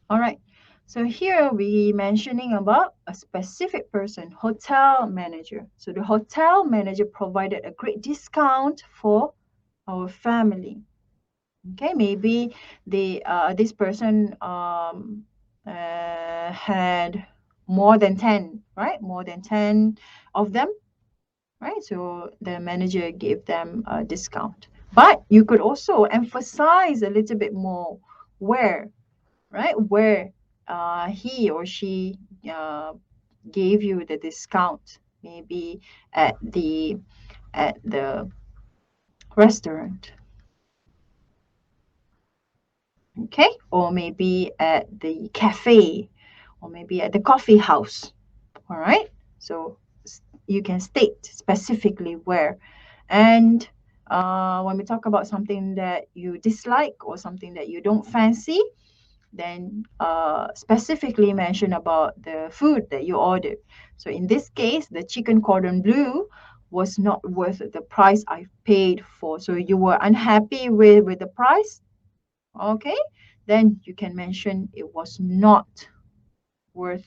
All right, so here we mentioning about a specific person, hotel manager. So the hotel manager provided a great discount for our family. Okay, maybe this person had more than 10, right? More than 10 of them, right? So the manager gave them a discount. But you could also emphasize a little bit more where, right? Where he or she uh, gave you the discount, maybe at the restaurant, okay, or maybe at the cafe, or maybe at the coffee house. All right, so you can state specifically where. And when we talk about something that you dislike or something that you don't fancy, then specifically mention about the food that you ordered. So in this case, the chicken cordon bleu was not worth the price I paid for. So you were unhappy with the price. Okay, then you can mention it was not worth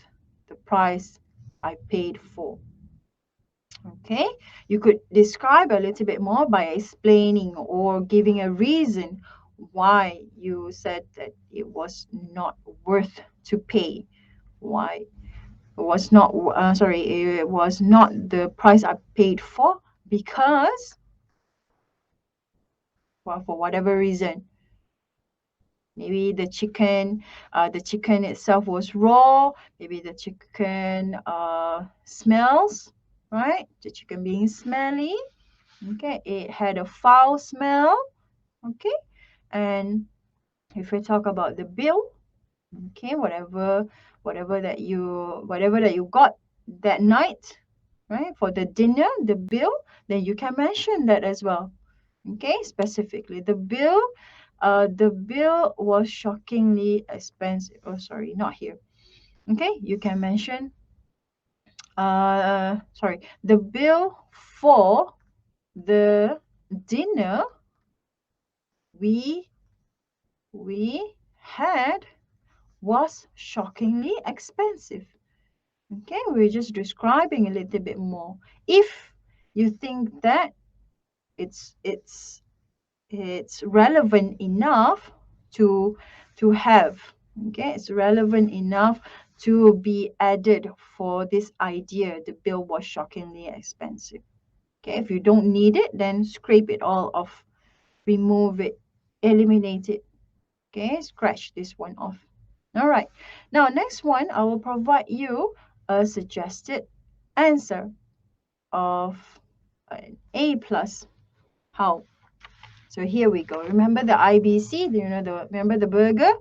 the price I paid for. Okay, you could describe a little bit more by explaining or giving a reason why you said that it was not worth to pay. Why it was not, sorry, it was not the price I paid for because, well, for whatever reason. Maybe the chicken itself was raw. Maybe the chicken smells, right? The chicken being smelly. Okay, it had a foul smell. Okay, and if we talk about the bill, okay, whatever that you got that night, right, for the dinner, the bill, then you can mention that as well. Okay, specifically the bill was shockingly expensive. Oh, sorry, not here. Okay, you can mention sorry, the bill for the dinner we we had was shockingly expensive. Okay, we're just describing a little bit more. If you think that it's it's it's relevant enough to have, okay, it's relevant enough to be added for this idea, the bill was shockingly expensive. Okay, if you don't need it, then scrape it all off, remove it, eliminate it. Okay, scratch this one off. All right, now next one, I will provide you a suggested answer of an A plus. How? So here we go. Remember the IBC? Do you know remember the burger?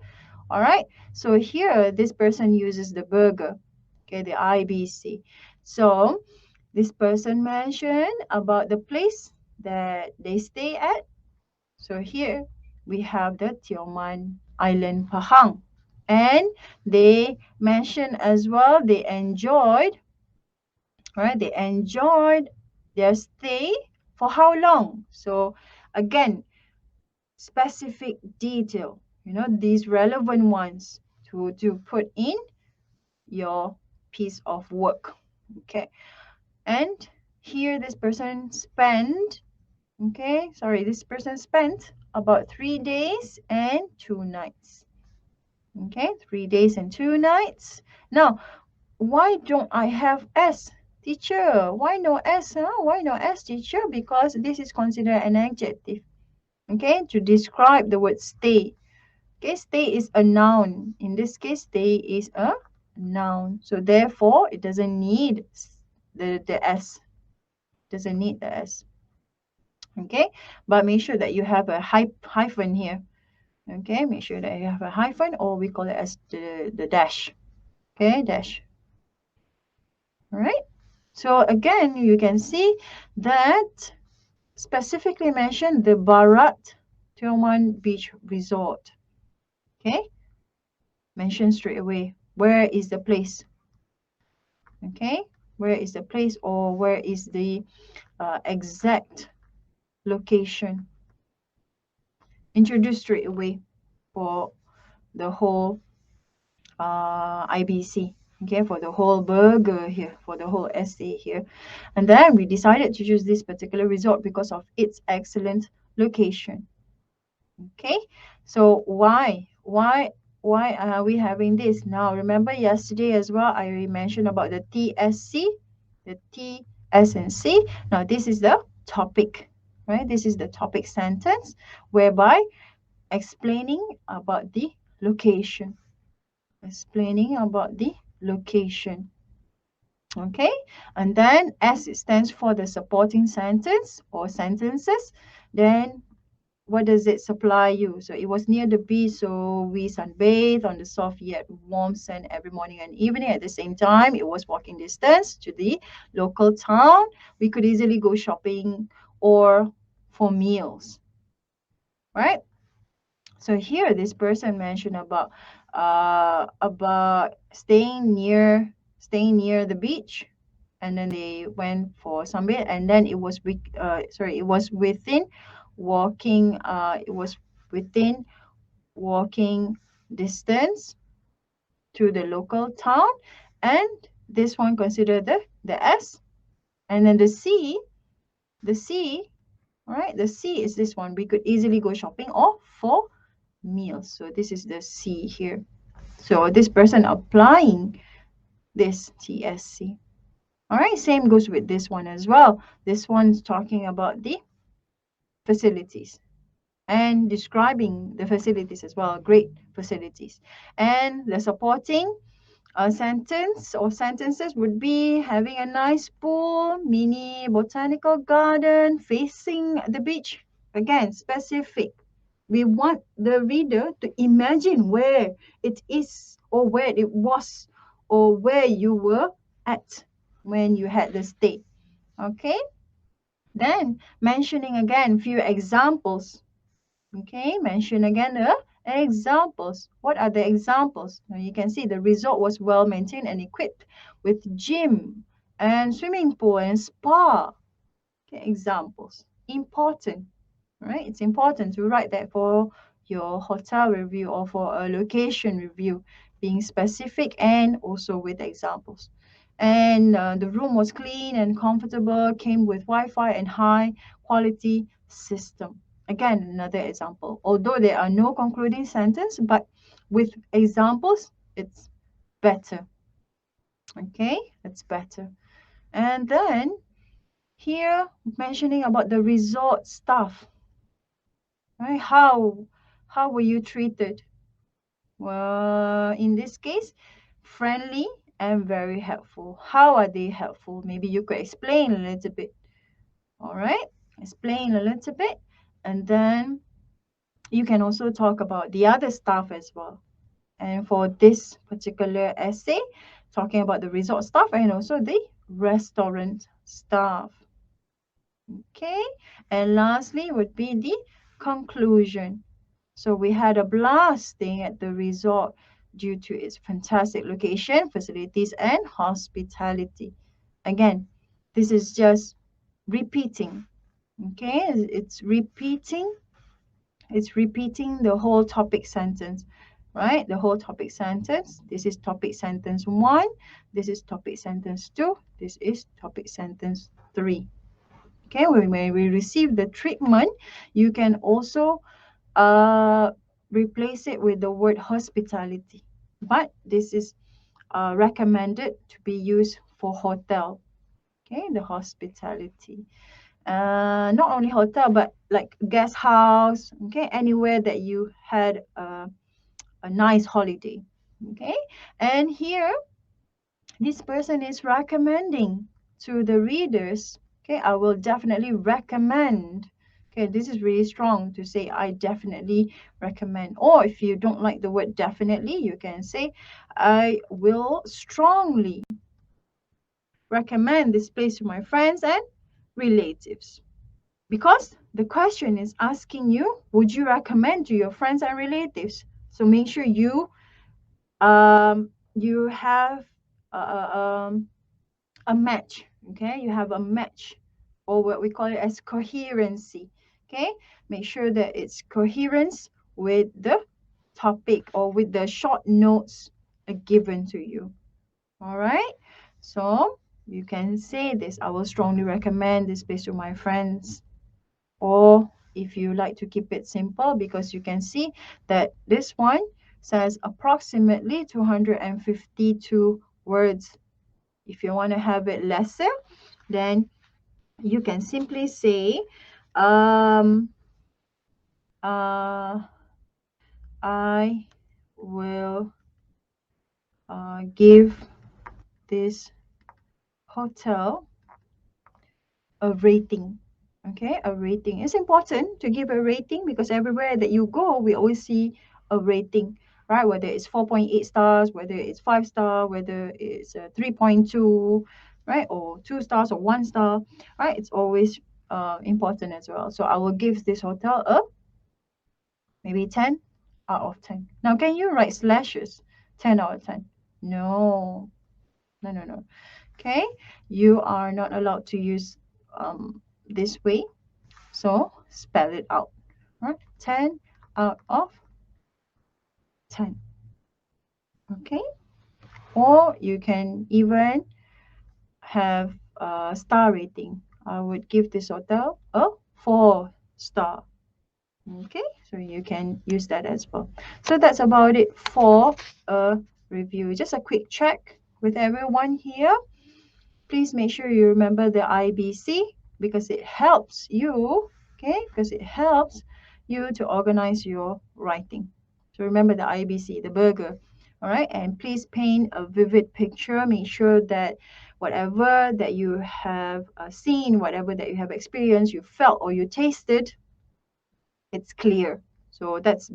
All right. So here this person uses the burger. Okay, the IBC. So this person mentioned about the place that they stay at. So here we have the Tioman Island Pahang. And they mentioned as well they enjoyed, right? They enjoyed their stay for how long? So again, specific detail, these relevant ones to put in your piece of work. Okay. And here this person spent, okay, sorry, this person spent about 3 days and 2 nights. Okay, 3 days and 2 nights. Now, why don't I have S? Teacher, why no S? Huh? Why no S, teacher? Because this is considered an adjective. Okay, to describe the word stay. Okay, stay is a noun. In this case, stay is a noun. So therefore, it doesn't need the S. Doesn't need the S. Okay, but make sure that you have a hyphen here. Okay, make sure that you have a hyphen, or we call it as the dash. Okay, dash. All right. So again, you can see that specifically mentioned the Barat Tioman Beach Resort. Okay, mention straight away. Where is the place? Okay, where is the place, or where is the exact location? Introduce straight away for the whole IBC. Okay, for the whole burger here, for the whole essay here. And then we decided to choose this particular resort because of its excellent location. Okay, so why are we having this now? Remember yesterday as well, I mentioned about the TSC, the T, S, and C. Now this is the topic, right? This is the topic sentence whereby explaining about the location, explaining about the location. Okay, and then S stands for the supporting sentence or sentences. Then what does it supply you? So it was near the beach, so we sunbathed on the soft yet warm sand every morning and evening. At the same time, it was walking distance to the local town. We could easily go shopping or for meals, right? So here, this person mentioned about staying near the beach, and then they went for sunbathe, and then it was within within walking distance to the local town. And this one consider the S. And then the C, right? The C is this one. We could easily go shopping or for meals. So this is the C here. So this person applying this TSC. All right, same goes with this one as well. This one's talking about the facilities and describing the facilities as well, great facilities. And the supporting sentence or sentences would be having a nice pool, mini botanical garden, facing the beach. Again, specific. We want the reader to imagine where it is or where it was or where you were at when you had the stay. Okay? Then mentioning again few examples. Okay, mention again the examples. What are the examples? Now you can see the resort was well maintained and equipped with gym and swimming pool and spa. Okay, examples. Important, right? It's important to write that for your hotel review or for a location review being specific and also with examples. And the room was clean and comfortable, came with Wi-Fi and high quality system. Again, another example. Although there are no concluding sentence, but with examples, it's better. Okay, it's better. And then here mentioning about the resort staff, right? How were you treated? Well, in this case, friendly and very helpful. How are they helpful? Maybe you could explain a little bit. All right, explain a little bit, and then you can also talk about the other staff as well. And for this particular essay, talking about the resort staff and also the restaurant staff. Okay, and lastly would be the conclusion. So we had a blast staying at the resort due to its fantastic location, facilities, and hospitality. Again, this is just repeating. Okay, it's repeating the whole topic sentence, right? The whole topic sentence. This is topic sentence 1. This is topic sentence 2. This is topic sentence 3. Okay, when we receive the treatment, you can also uh, replace it with the word hospitality. But this is recommended to be used for hotel. Okay, the hospitality. Not only hotel, but like guest house. Okay, anywhere that you had a nice holiday. Okay, and here this person is recommending to the readers. Okay, I will definitely recommend. Okay, this is really strong to say I definitely recommend. Or if you don't like the word definitely, you can say I will strongly recommend this place to my friends and relatives. Because the question is asking you, would you recommend to your friends and relatives? So make sure you have a match. Okay, you have a match, or what we call it as coherency. Okay, make sure that it's coherence with the topic or with the short notes given to you. All right, so you can say this: I will strongly recommend this place to my friends. Or if you like to keep it simple, because you can see that this one says approximately 252 words. If you want to have it lesser, then you can simply say, um, uh, I will give this hotel a rating. Okay, a rating. It's important to give a rating because everywhere that you go, we always see a rating, right? Whether it's 4.8 stars, whether it's 5 star, whether it's 3.2, right? Or 2 stars or 1 star, right? It's always important as well. So I will give this hotel a maybe 10 out of 10. Now, can you write slashes? 10 out of 10. No, no, no, no. Okay, you are not allowed to use this way. So spell it out. Right? 10 out of 10. Okay, or you can even have a star rating. I would give this hotel a 4 star. Okay, so you can use that as well. So that's about it for a review. Just a quick check with everyone here. Please make sure you remember the IBC because it helps you, okay? Because it helps you to organize your writing. So remember the IBC, the burger, all right? And please paint a vivid picture. Make sure that whatever that you have seen, whatever that you have experienced, you felt, or you tasted, it's clear. So that's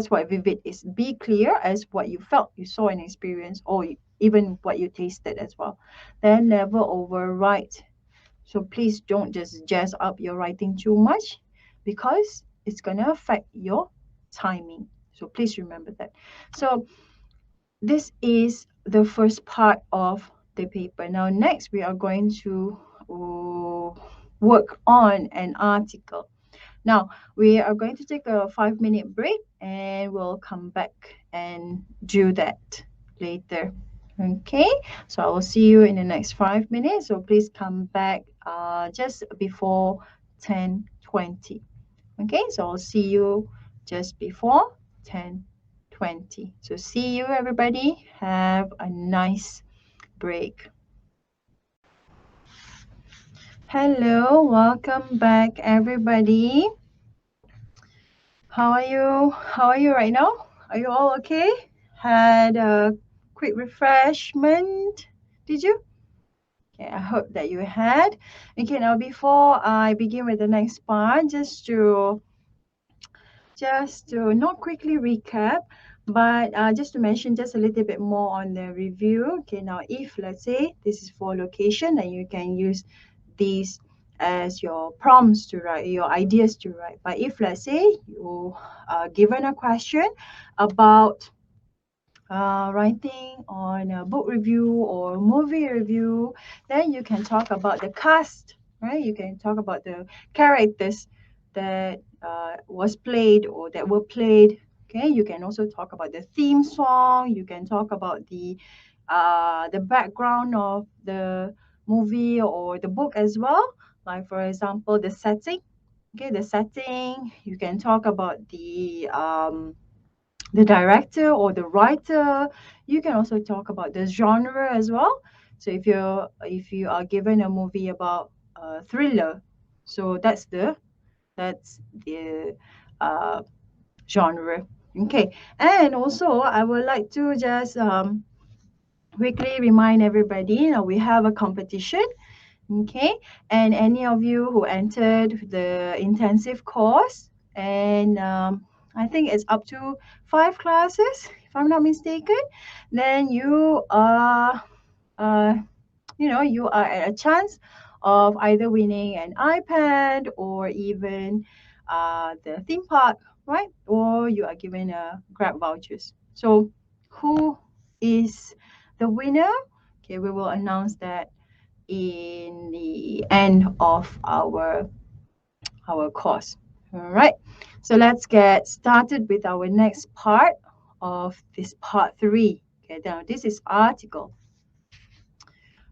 what vivid is. Be clear as what you felt, you saw and experienced, or even what you tasted as well. Then never overwrite. So please don't just jazz up your writing too much because it's gonna affect your timing. So please remember that. So this is the first part of the paper. Now next we are going to work on an article. Now, we are going to take a 5-minute break and we'll come back and do that. later. Okay, so I will see you in the next 5 minutes. So please come back just before 10:20. Okay, so I'll see you just before 10:20. So see you everybody. Have a nice break. Hello, welcome back everybody. How are you? How are you right now? Are you all okay? Had a quick refreshment? Did you? Okay, I hope that you had. Okay, now before I begin with the next part, just to not quickly recap, but just to mention just a little bit more on the review. Okay, now if let's say this is for location, then you can use these as your prompts to write, your ideas to write. But if let's say you are given a question about writing on a book review or movie review, then you can talk about the cast, right? You can talk about the characters that was played or that were played. Okay, you can also talk about the theme song. You can talk about the background of the movie or the book as well. Like for example, the setting. Okay, the setting. You can talk about the director or the writer. You can also talk about the genre as well. So if you are given a movie about a thriller, so that's the uh, genre. Okay, and also I would like to just quickly remind everybody that we have a competition. Okay, and any of you who entered the intensive course, and I think it's up to 5 classes, if I'm not mistaken, then uh, you are at a chance of either winning an iPad or even the theme park, right? Or you are given a Grab vouchers. So, who is the winner? Okay, we will announce that in the end of our course. All right. So let's get started with our next part of this part three. Okay, now this is article.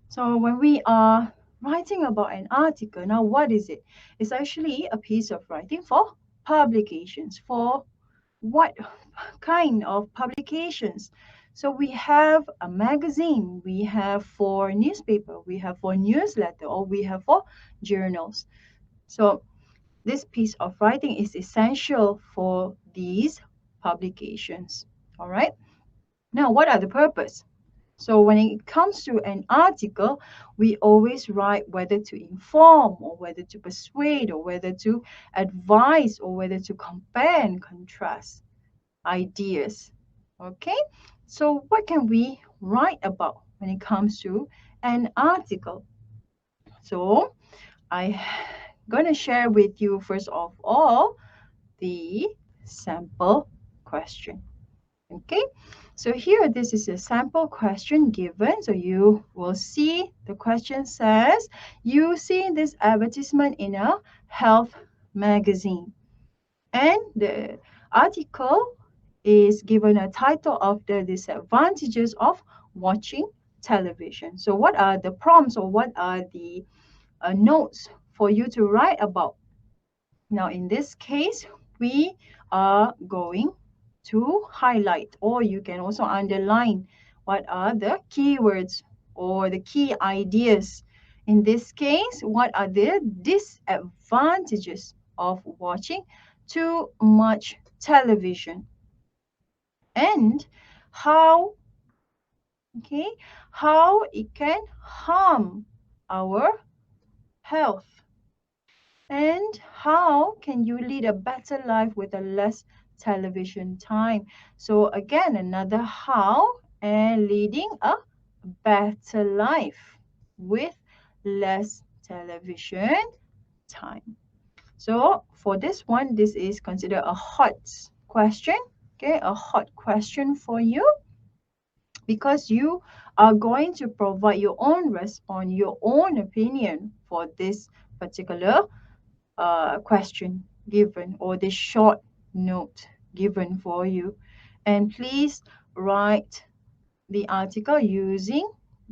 So when we are writing about an article, now what is it? It's actually a piece of writing for publications. For what kind of publications? So we have a magazine, we have for newspaper, we have for newsletter, or we have for journals. So this piece of writing is essential for these publications. All right. Now, what are the purpose? So when it comes to an article, we always write whether to inform or whether to persuade or whether to advise or whether to compare and contrast ideas. Okay, so what can we write about when it comes to an article? So I'm going to share with you first of all the sample question. Okay, so here this is a sample question given. So you will see the question says, you see this advertisement in a health magazine. And the article is given a title of the disadvantages of watching television. So what are the prompts or what are the notes for you to write about? Now, in this case, we are going to highlight, or you can also underline what are the keywords or the key ideas. In this case, what are the disadvantages of watching too much television? And how, okay, how it can harm our health. And how can you lead a better life with a less television time? So again, another how and leading a better life with less television time. So for this one, this is considered a hot question. Okay, a hot question for you because you are going to provide your own response, your own opinion for this particular question given or the short note given for you. And please write the article using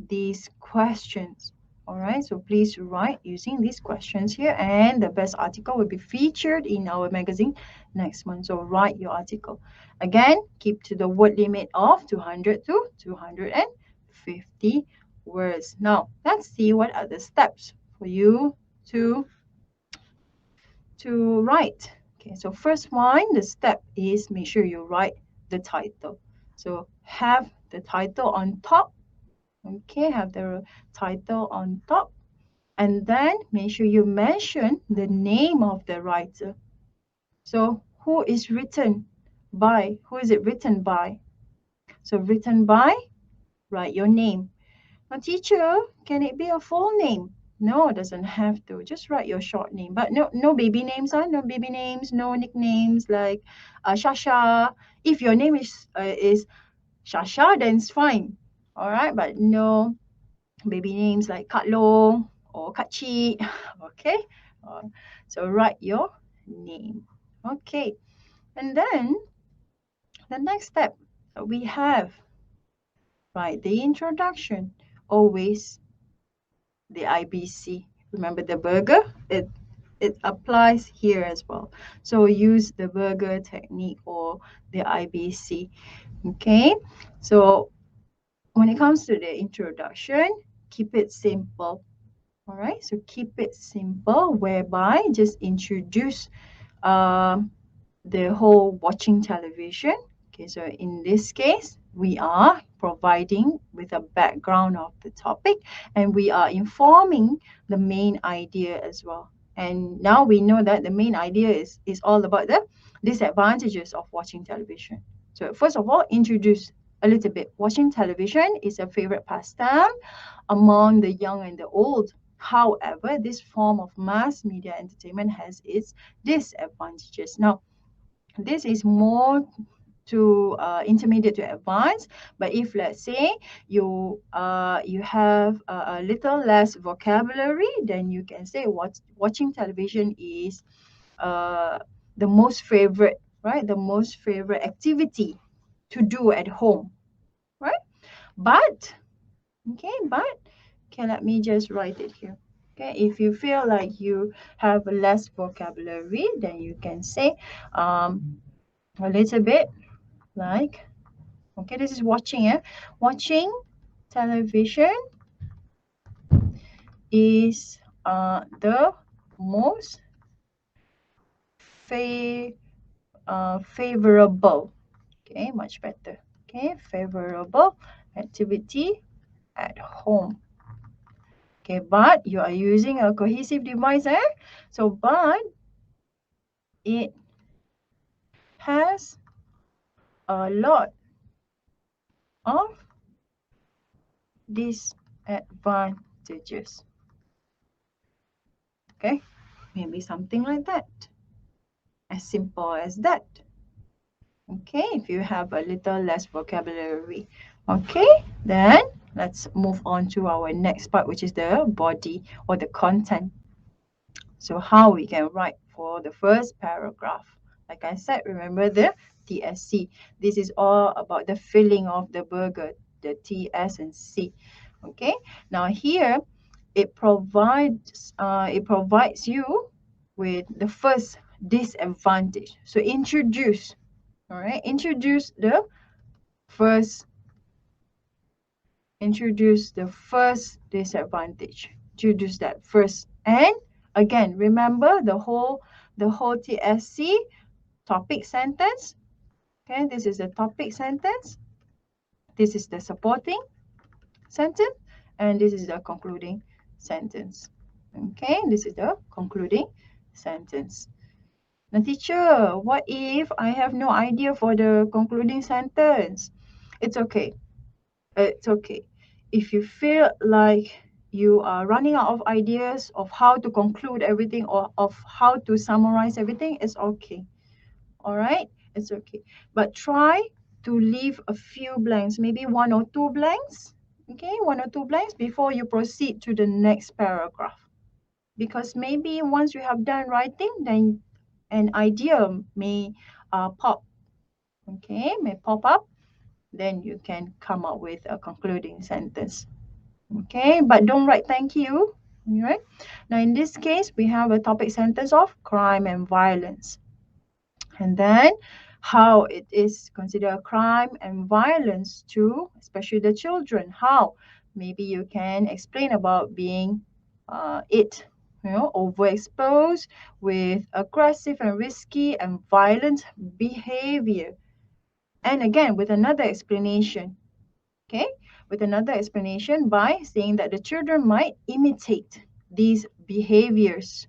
these questions. All right, so please write using these questions here, and the best article will be featured in our magazine next month. So write your article. Again, keep to the word limit of 200 to 250 words. Now, let's see what are the steps for you to write. Okay, so first one, the step is make sure you write the title. So have the title on top. Okay, have the title on top. And then make sure you mention the name of the writer. So who is written by? Who is it written by? So written by, write your name. Now, teacher, can it be a full name? No, it doesn't have to. Just write your short name. But no baby names, huh? No baby names, no nicknames like Shasha. If your name is Shasha, then it's fine. All right, but no baby names like Kak Long or Kak Chi. Okay, uh, so write your name. Okay, and then the next step we have write the introduction. Always the IBC. Remember the burger? It applies here as well. So use the burger technique or the IBC. Okay, so when it comes to the introduction, keep it simple. All right, so keep it simple, whereby just introduce um, the whole watching television. Okay, so in this case, we are providing with a background of the topic, and we are informing the main idea as well. And now we know that the main idea is all about the disadvantages of watching television. So first of all, introduce a little bit. Watching television is a favorite pastime among the young and the old. However, this form of mass media entertainment has its disadvantages. Now, this is more to intermediate to advanced. But if let's say you have a little less vocabulary, then you can say watching television is uh, the most favorite, right? The most favorite activity to do at home, right? But but okay, let me just write it here. Okay, if you feel like you have less vocabulary, then you can say a little bit like, okay, this is watching, watching television is the most fa- favorable. Okay, much better. Okay, favorable activity at home. Okay, but you are using a cohesive device, so but it has a lot of disadvantages. Okay, maybe something like that. As simple as that. Okay, if you have a little less vocabulary. Okay, then let's move on to our next part, which is the body or the content. So how we can write for the first paragraph. Like I said, remember the TSC. This is all about the filling of the burger, the T, S, and C. Okay, now here it provides you with the first disadvantage. So introduce, all right, first introduce the first disadvantage. Introduce that first. And again, remember the whole TSC topic sentence. Okay, this is the topic sentence. This is the supporting sentence, and this is the concluding sentence. Okay, this is the concluding sentence. Now, teacher, what if I have no idea for the concluding sentence? It's okay. It's okay. If you feel like you are running out of ideas of how to conclude everything or of how to summarize everything, it's okay. All right? It's okay. But try to leave a few blanks, maybe one or two blanks. Okay, one or two blanks before you proceed to the next paragraph. Because maybe once you have done writing, then an idea may pop. Okay, may pop up then you can come up with a concluding sentence. Okay, but don't write thank you. All right. Now, in this case, we have a topic sentence of crime and violence. And then how it is considered a crime and violence to, especially the children. How? Maybe you can explain about being overexposed with aggressive and risky and violent behavior. And again, with another explanation, okay, with another explanation by saying that the children might imitate these behaviors,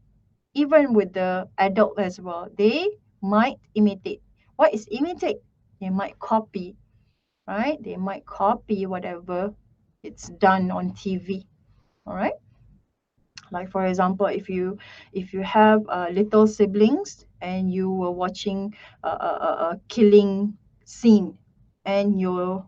even with the adult as well. They might imitate. What is imitate? They might copy, right? They might copy whatever it's done on TV. All right. Like for example, if you have little siblings and you were watching a killing scene, and your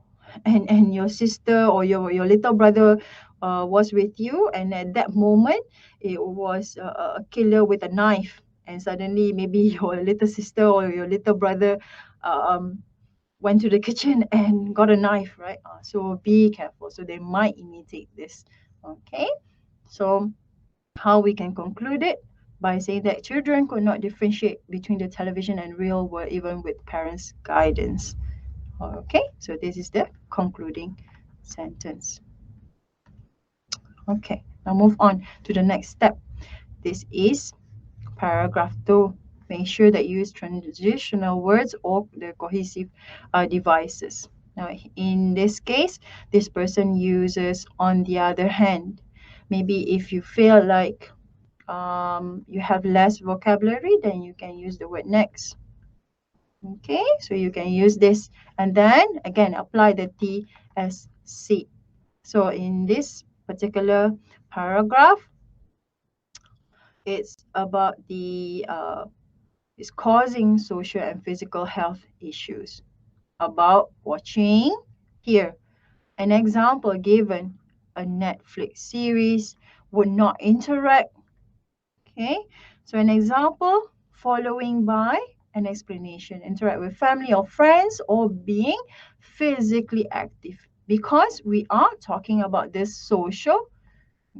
sister or your little brother was with you, and at that moment it was a killer with a knife, and suddenly maybe your little sister or your little brother um, went to the kitchen and got a knife, right? So be careful. So they might imitate this. Okay, so how we can conclude it by saying that children could not differentiate between the television and real world even with parents' guidance. Okay, so this is the concluding sentence. Okay, now move on to the next step. This is paragraph 2. Make sure that you use transitional words or the cohesive devices. Now, in this case, this person uses on the other hand. Maybe if you feel like you have less vocabulary, then you can use the word next. Okay, so you can use this and then again apply the TSC. So in this particular paragraph, it's about it's causing social and physical health issues. About watching here. An example given, a Netflix series would not interact. Okay, so an example following by an explanation. Interact with family or friends or being physically active, because we are talking about this social,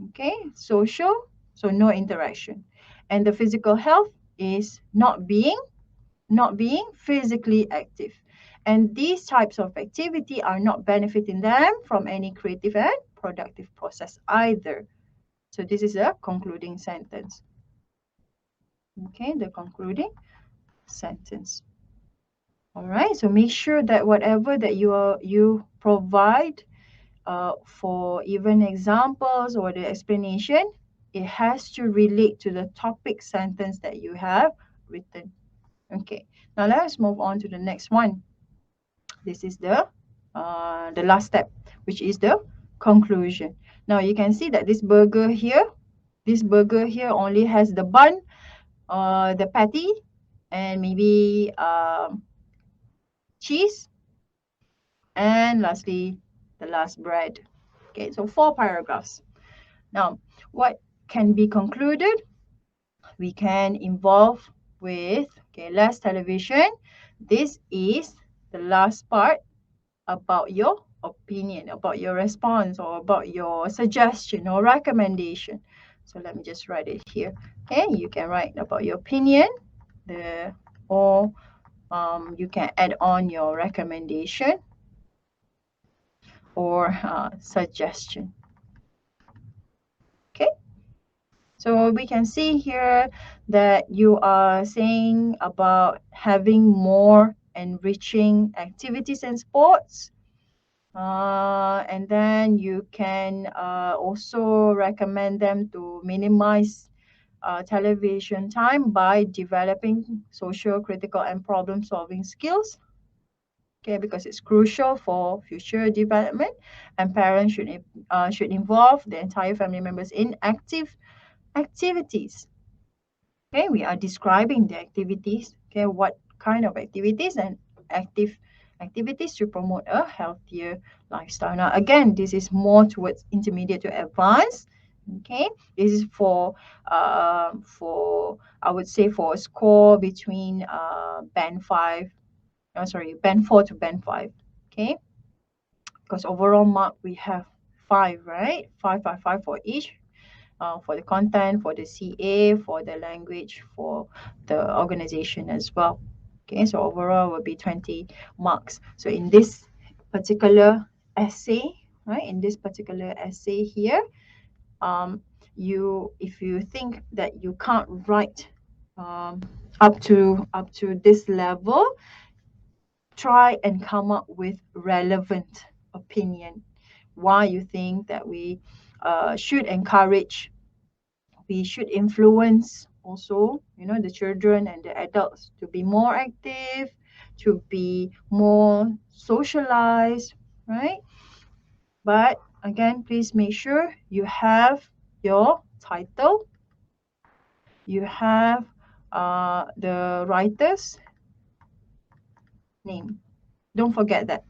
okay, social, so no interaction. And the physical health is not being physically active. And these types of activity are not benefiting them from any creative and productive process either. So this is a concluding sentence. Okay, the concluding sentence. All right, so make sure that whatever that you provide for even examples or the explanation, it has to relate to the topic sentence that you have written. Okay, now let's move on to the next one. This is the last step, which is the conclusion. Now you can see that this burger here only has the bun, the patty, and maybe cheese, and lastly, the last bread. Okay, so 4 paragraphs. Now, what can be concluded? We can involve with, okay, less television. This is the last part about your opinion, about your response, or about your suggestion or recommendation. So let me just write it here. Okay, you can write about your opinion, or you can add on your recommendation or suggestion. Okay, so we can see here that you are saying about having more enriching activities and sports. And then you can also recommend them to minimize television time by developing social, critical, and problem solving skills. Okay, because it's crucial for future development, and parents should involve the entire family members in activities. Okay, we are describing the activities. Okay, what kind of activities and active activities to promote a healthier lifestyle. Now, again, this is more towards intermediate to advanced. Okay, this is for I would say for a score between band 4 to band 5. Okay, because overall mark we have 5, right? 5 for each. For the content, for the CA, for the language, for the organization as well. Okay, so overall will be 20 marks. So in this particular essay, right, in this particular essay here, um, if you think that you can't write um, up to this level, try and come up with relevant opinion. Why you think that should encourage, we should influence also, the children and the adults to be more active, to be more socialized, right? But again, please make sure you have your title, you have the writer's name. Don't forget that.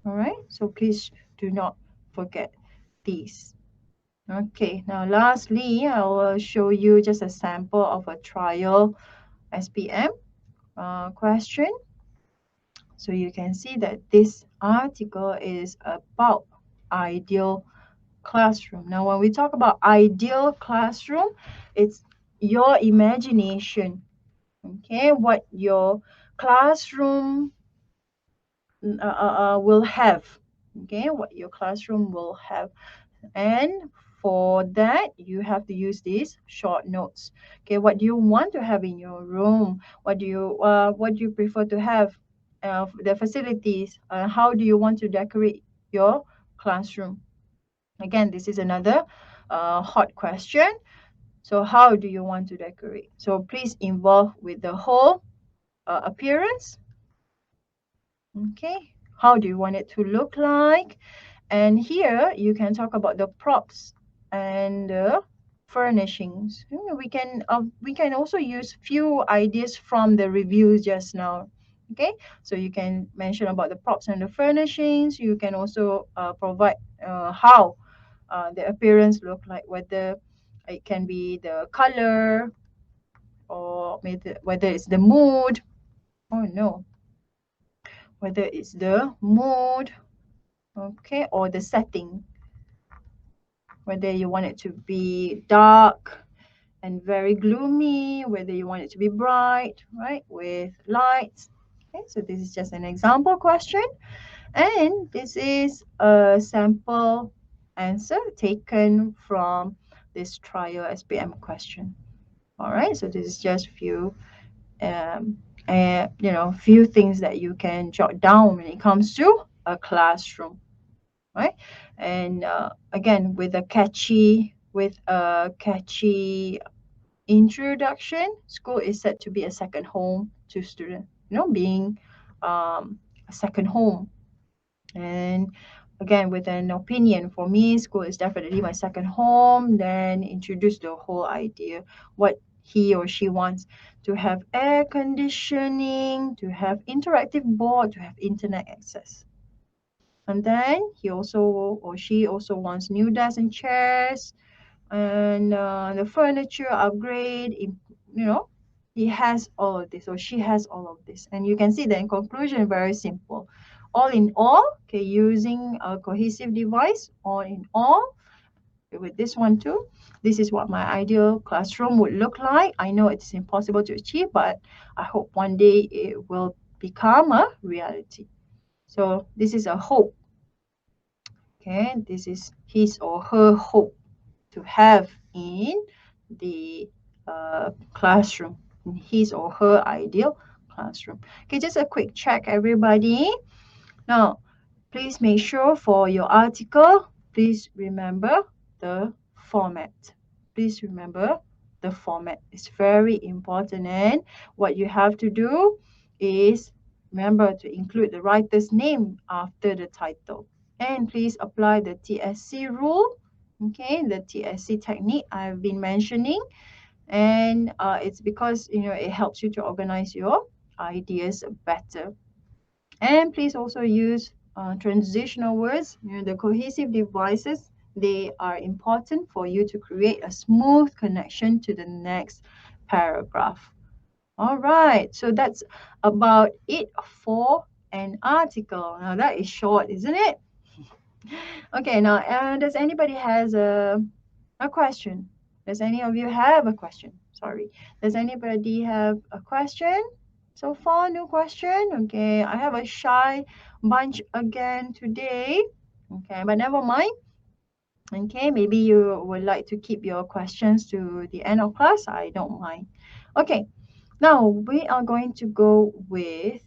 All right. So please do not forget these. Okay. Now, lastly, I will show you just a sample of a trial SPM question. So you can see that this article is about ideal classroom. Now, when we talk about ideal classroom, it's your imagination, okay, what your classroom will have, okay, what your classroom will have. And for that, you have to use these short notes. Okay, what do you want to have in your room? What do you prefer to have? The facilities. How do you want to decorate your classroom? Again, this is another hot question. So, how do you want to decorate? So, please involve with the whole appearance. Okay, how do you want it to look like? And here you can talk about the props and the furnishings. We can also use few ideas from the reviews just now. Okay, so you can mention about the props and the furnishings. You can also provide how the appearance look like, whether it can be the color or maybe whether it's the mood. Oh no, whether it's the mood, okay, or the setting, whether you want it to be dark and very gloomy, whether you want it to be bright, right, with lights. Okay, so this is just an example question, and this is a sample answer taken from this trial SPM question. All right, so this is just um, few things that you can jot down when it comes to a classroom, right? And again, with a catchy introduction, school is said to be a second home to students. Being a second home. And again, with an opinion, for me, school is definitely my second home. Then introduce the whole idea, what he or she wants to have air conditioning, to have interactive board, to have internet access. And then he also or she also wants new desks and chairs and the furniture upgrade. He has all of this or she has all of this. And you can see that in conclusion, very simple. All in all, okay, using a cohesive device, all in all, with this one too, this is what my ideal classroom would look like. I know it's impossible to achieve, but I hope one day it will become a reality. So this is a hope. Okay, this is his or her hope to have in the classroom, in his or her ideal classroom. Okay, just a quick check, everybody. Now, please make sure for your article, please remember the format. Please remember the format. It's very important. And what you have to do is remember to include the writer's name after the title. And please apply the TSC rule, okay, the TSC technique I've been mentioning. And it's because, it helps you to organize your ideas better. And please also use transitional words. The cohesive devices, they are important for you to create a smooth connection to the next paragraph. All right, so that's about it for an article. Now that is short, isn't it? Okay, now, does anybody has a question? Does any of you have a question? Sorry. Does anybody have a question? So far, no question. Okay, I have a shy bunch again today. Okay, but never mind. Okay, maybe you would like to keep your questions to the end of class. I don't mind. Okay, now we are going to go with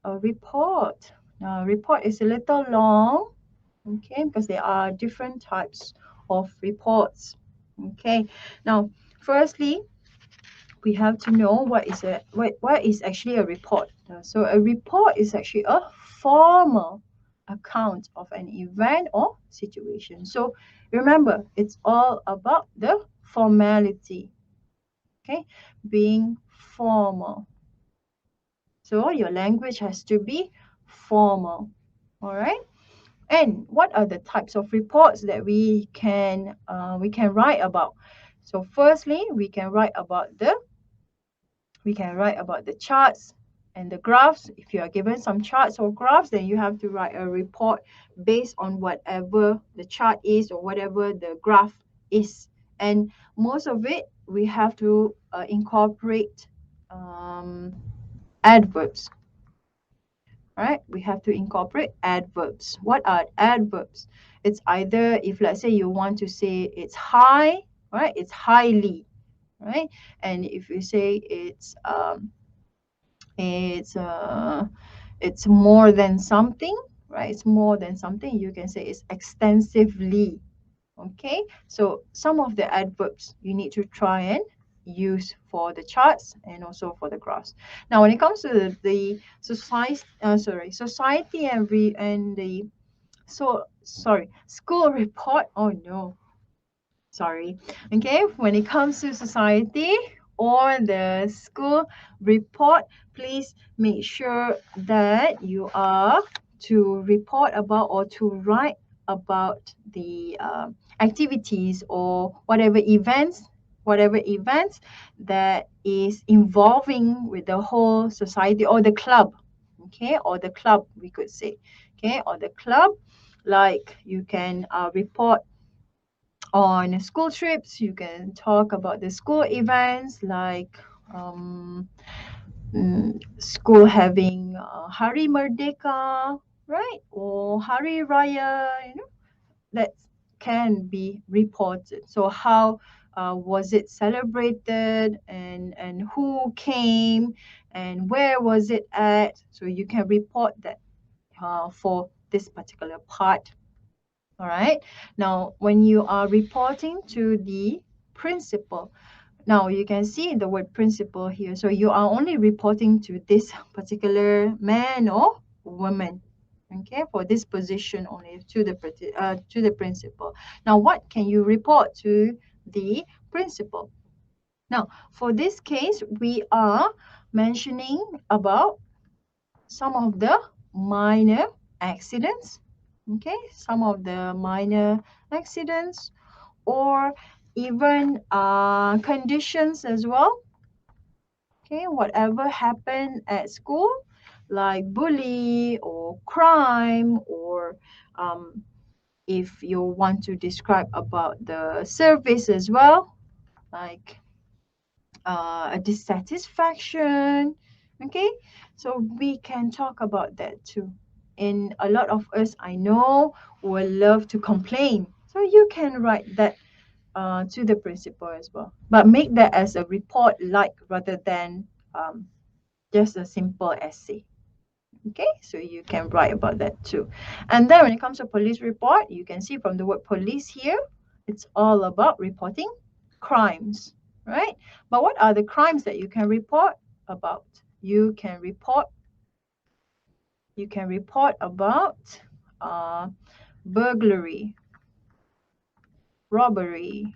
a report. Now, report is a little long, okay, because there are different types of reports. Okay, now, firstly, we have to know what is actually a report. So a report is actually a formal account of an event or situation. So remember, it's all about the formality, okay, being formal. So your language has to be formal. All right. And what are the types of reports that we can write about? So firstly, we can write about the charts and the graphs. If you are given some charts or graphs, then you have to write a report based on whatever the chart is or whatever the graph is. And most of it, we have to incorporate um, adverbs. Right? We have to incorporate adverbs. What are adverbs? It's either, if let's say you want to say it's high, right? It's highly, right? And if you say it's it's more than something, right? It's more than something. You can say it's extensively. Okay, so some of the adverbs you need to try and use for the charts and also for the graphs. Now, when it comes to the society and the school report. Oh no, sorry. Okay, when it comes to society or the school report, please make sure that you are to report about or to write about the activities or whatever events that is involving with the whole society or the club, okay, or the club we could say, okay, or the club. Like you can report on school trips. You can talk about the school events like school having Hari Merdeka, right? Or Hari Raya, that can be reported. So how was it celebrated and who came and where was it at? So you can report that for this particular part. All right. Now, when you are reporting to the principal, now you can see the word principal here. So you are only reporting to this particular man or woman, okay, for this position only to the principal. Now, what can you report to the principal? Now, for this case, we are mentioning about some of the minor accidents, okay, some of the minor accidents or even conditions as well, okay, whatever happened at school like bully or crime or um, if you want to describe about the service as well, like a dissatisfaction. Okay, so we can talk about that too. And a lot of us I know will love to complain. So you can write that to the principal as well. But make that as a report like rather than just a simple essay. Okay, so you can write about that too. And then when it comes to police report, you can see from the word police here, it's all about reporting crimes, right? But what are the crimes that you can report about? You can report about uh, burglary, robbery.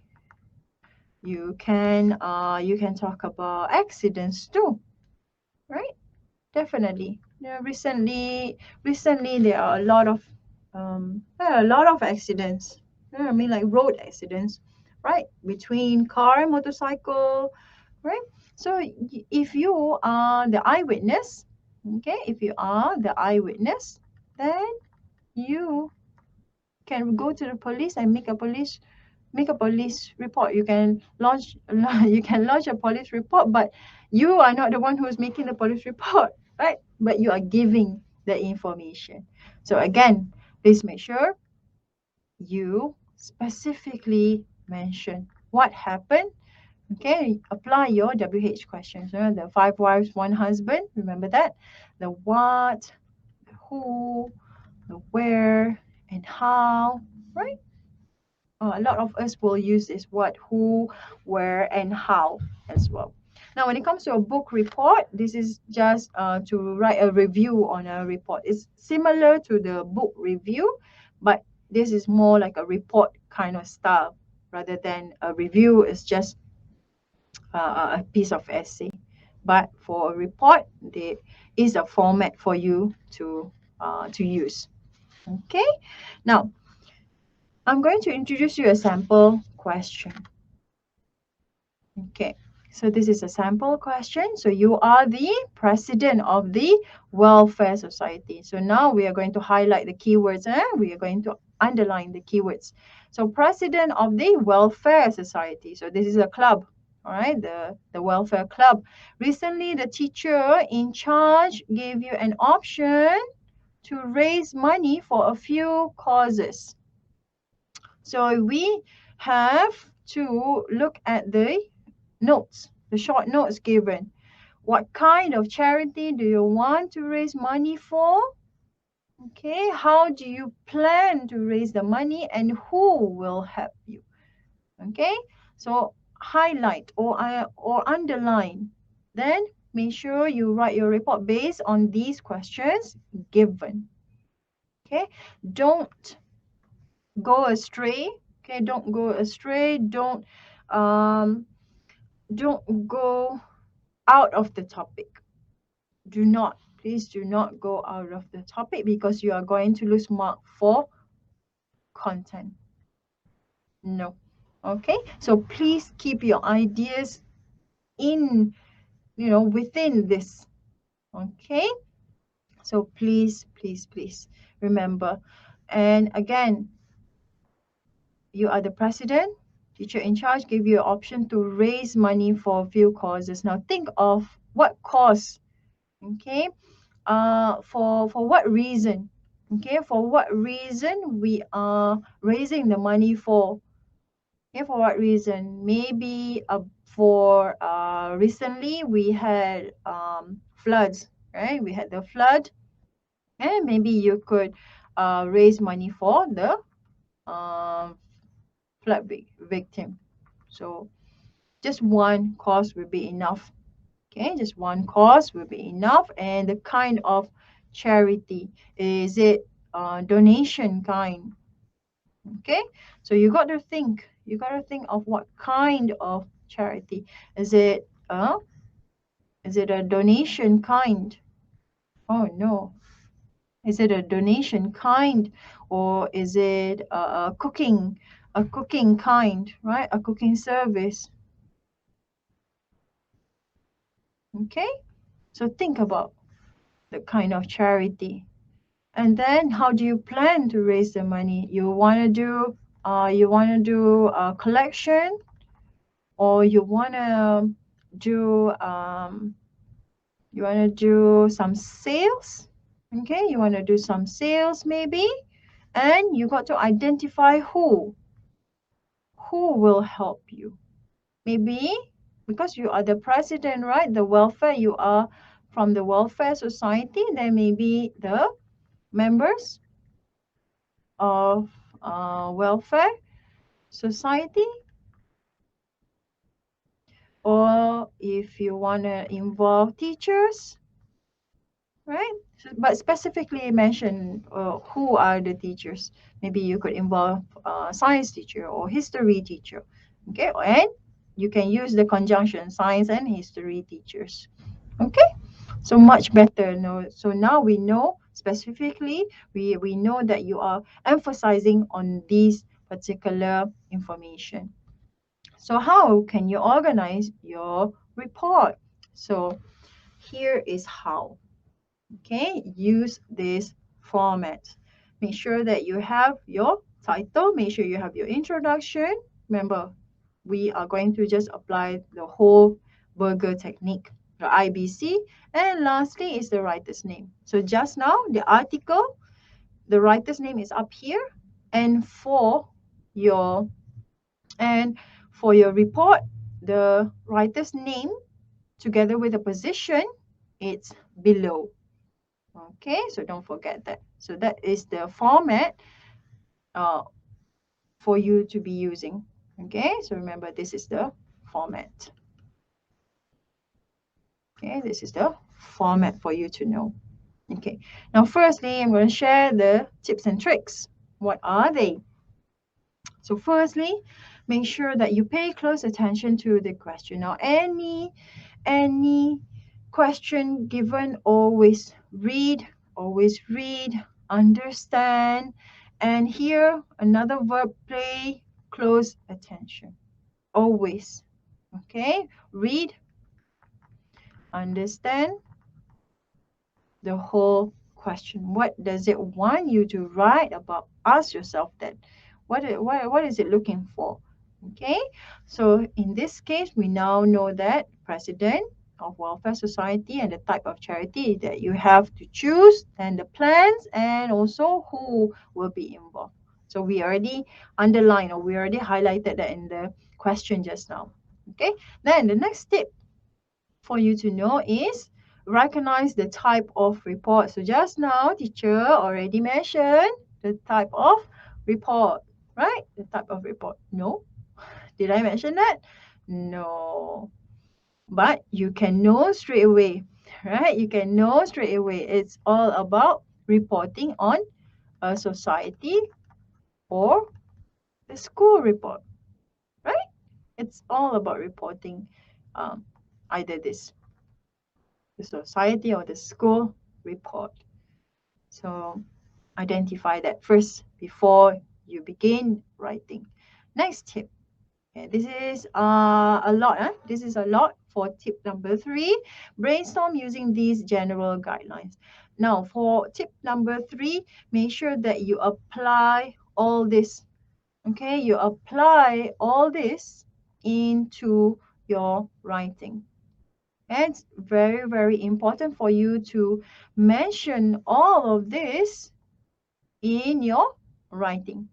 You can talk about accidents too, right? Definitely. Yeah, recently there are a lot of accidents. I mean, like road accidents, right? Between car and motorcycle, right? So if you are the eyewitness, okay, if you are the eyewitness, then you can go to the police and make a police report. You can launch you can launch a police report, but you are not the one who's making the police report, right? But you are giving the information. So again, please make sure you specifically mention what happened. Okay, apply your WH questions. The 5 wives, 1 husband. Remember that. The what, the who, the where, and how. Right? A lot of us will use this what, who, where, and how as well. Now, when it comes to a book report, this is just to write a review on a report. It's similar to the book review, but this is more like a report kind of style rather than a review. It's just a piece of essay. But for a report, there is a format for you to use. Okay. Now, I'm going to introduce you a sample question. Okay, so this is a sample question. So you are the president of the welfare society. So now we are going to highlight the keywords and we are going to underline the keywords. So president of the welfare society. So this is a club, all right, the welfare club. Recently, the teacher in charge gave you an option to raise money for a few causes. So we have to look at the notes, the short notes given. What kind of charity do you want to raise money for? Okay, how do you plan to raise the money and who will help you? Okay, so highlight or underline. Then make sure you write your report based on these questions given. Okay, don't go astray. Okay, don't go astray. Um, don't go out of the topic. Please do not go out of the topic because you are going to lose mark for content. No. Okay, so please keep your ideas within this. Okay, so please remember. And again, you are the president, teacher in charge, give you an option to raise money for a few causes. Now think of what cause. Okay, for what reason? Okay, for what reason we are raising the money for? Okay, for what reason? Maybe for recently we had floods, right? We had the flood, and maybe you could raise money for the um, flood victim. So just one cause will be enough. Okay, just one cause will be enough. And the kind of charity, is it donation kind? Okay, so you got to think. You got to think of what kind of charity. Is it a donation kind? Oh no. Is it a donation kind, or is it a cooking kind, right? A cooking service. Okay, so think about the kind of charity. And then how do you plan to raise the money? You want to do a collection, or do you want to do some sales? Okay, you want to do some sales maybe, and you got to identify who will help you. Maybe because you are the president, right? The welfare, you are from the welfare society, then maybe the members of welfare society, or if you want to involve teachers, right? But specifically mention who are the teachers. Maybe you could involve science teacher or history teacher. Okay, and you can use the conjunction science and history teachers. Okay, so much better. No, so now we know specifically, we know that you are emphasizing on these particular information. So how can you organize your report? So here is how. Okay, use this format. Make sure that you have your title, make sure you have your introduction. Remember, we are going to just apply the whole burger technique, the IBC. And lastly is the writer's name. So just now, the article, the writer's name is up here. And your and for your report, the writer's name together with the position, it's below. Okay, so don't forget that. So that is the format uh, for you to be using. Okay, so remember this is the format. Okay, this is the format for you to know. Okay, now firstly, I'm going to share the tips and tricks. What are they? So firstly, make sure that you pay close attention to the question. Now, any question given, always read, understand, and here another verb, pay close attention. Always. Okay, read, understand the whole question. What does it want you to write about? Ask yourself that. What is it looking for? Okay, so in this case, we now know that president of welfare society and the type of charity that you have to choose, and the plans, and also who will be involved. So we already underlined, or we already highlighted that in the question just now. Okay, then the next tip for you to know is recognize the type of report. So just now, teacher already mentioned the type of report, right? The type of report. No, did I mention that? No. But you can know straight away, right? You can know straight away. It's all about reporting on a society or the school report, right? It's all about reporting um, either this, the society or the school report. So identify that first before you begin writing. Next tip. Okay, this is a lot. This is a lot for tip number 3. Brainstorm using these general guidelines. Now, for tip number 3, make sure that you apply all this. Okay, you apply all this into your writing. And it's very, very important for you to mention all of this in your writing.